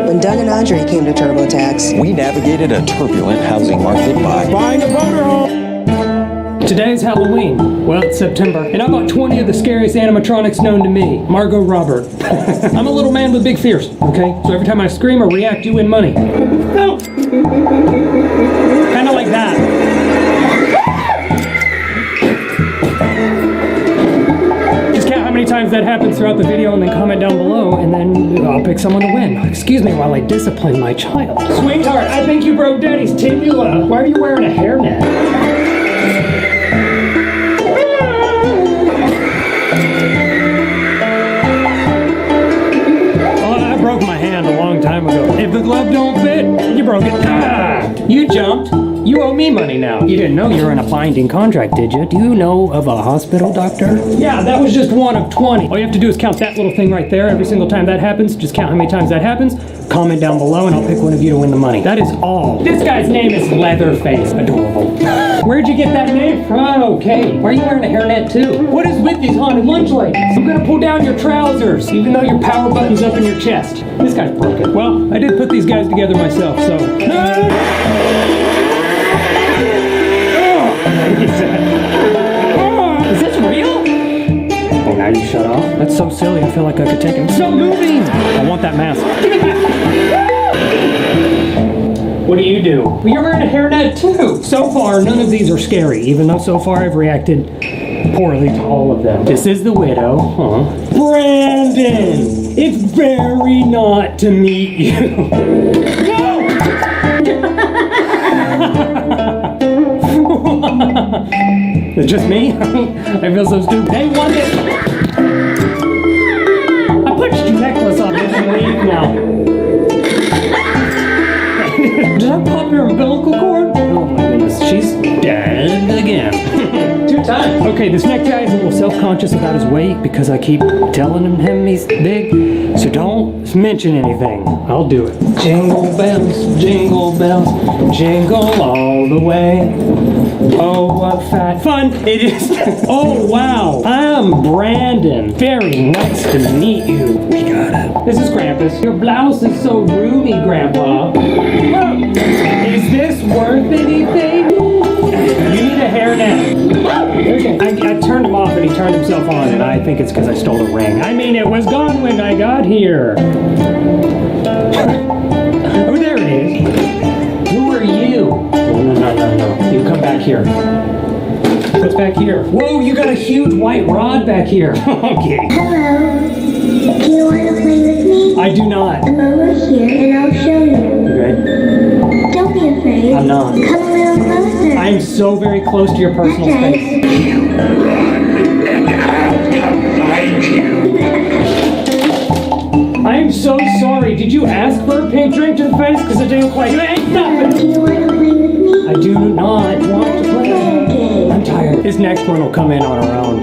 When Doug and Andre came to TurboTax, we navigated a turbulent housing market by buying a motorhome. Today's Halloween. Well, it's September, and I bought 20 of the scariest animatronics known to me. Margot Robert. I'm a little man with big fears, okay? So every time I scream or react, you win money. No! Kinda like that. Just count how many times that happens throughout the video and then comment down below, and then I'll pick someone to win. Excuse me while I discipline my child. Sweetheart, I think you broke Daddy's tibula. Why are you wearing a hairnet? If the glove don't fit, you broke it. Ah! You jumped. You owe me money now. You didn't know you were in a binding contract, did you? Do you know of a hospital doctor? Yeah, that was just one of 20. All you have to do is count that little thing right there. Every single time that happens, just count how many times that happens. Comment down below and I'll pick one of you to win the money. That is all. This guy's name is Leatherface. Adorable. Where'd you get that name from? Okay. Why are you wearing a hairnet too? What is with these haunted lunch ladies? I'm gonna pull down your trousers, even though your power button's up in your chest. This guy's broken. Well, I did put these guys together myself, so. Is this real? Oh, now you shut off? That's so silly, I feel like I could take it. Stop moving! I want that mask. Give it back! What do you do? Well, you're wearing a hairnet too! So far, none of these are scary, even though so far I've reacted poorly to all of them. This is the widow, huh? Brandon! It's very not to meet you. No! It's just me? I feel so stupid. They won this! I punched your necklace off. You can leave now. Did I pop your umbilical cord? Oh my goodness, she's dead again. 2 times. Okay, this next guy is a little self-conscious about his weight because I keep telling him he's big. So don't mention anything. I'll do it. Jingle bells, jingle all the way. Oh, what fat fun it is. Oh, wow. I'm Brandon. Very nice to meet you. We got it. This is Krampus. Your blouse is so roomy, Grandpa. Whoa. Is this worth anything? You need a hairnet. Okay. I turned him off and he turned himself on, and I think it's because I stole a ring. I mean, it was gone when I got here. Oh, there it is. Who are you? No. You come back here. What's back here? Whoa, you got a huge white rod back here. Okay. Hello. Do you want to play with me? I do not. I'm over here and I'll show you. Okay. Don't be afraid. I'm not. Come a little closer. I am so very close to your personal space. You run and I'll come find you. I am so sorry. Did you ask for a pink drink to the face? Because it didn't quite. It ain't nothing. Do you want to play with me? I do not want to play. Okay. I'm tired. This next one will come in on our own.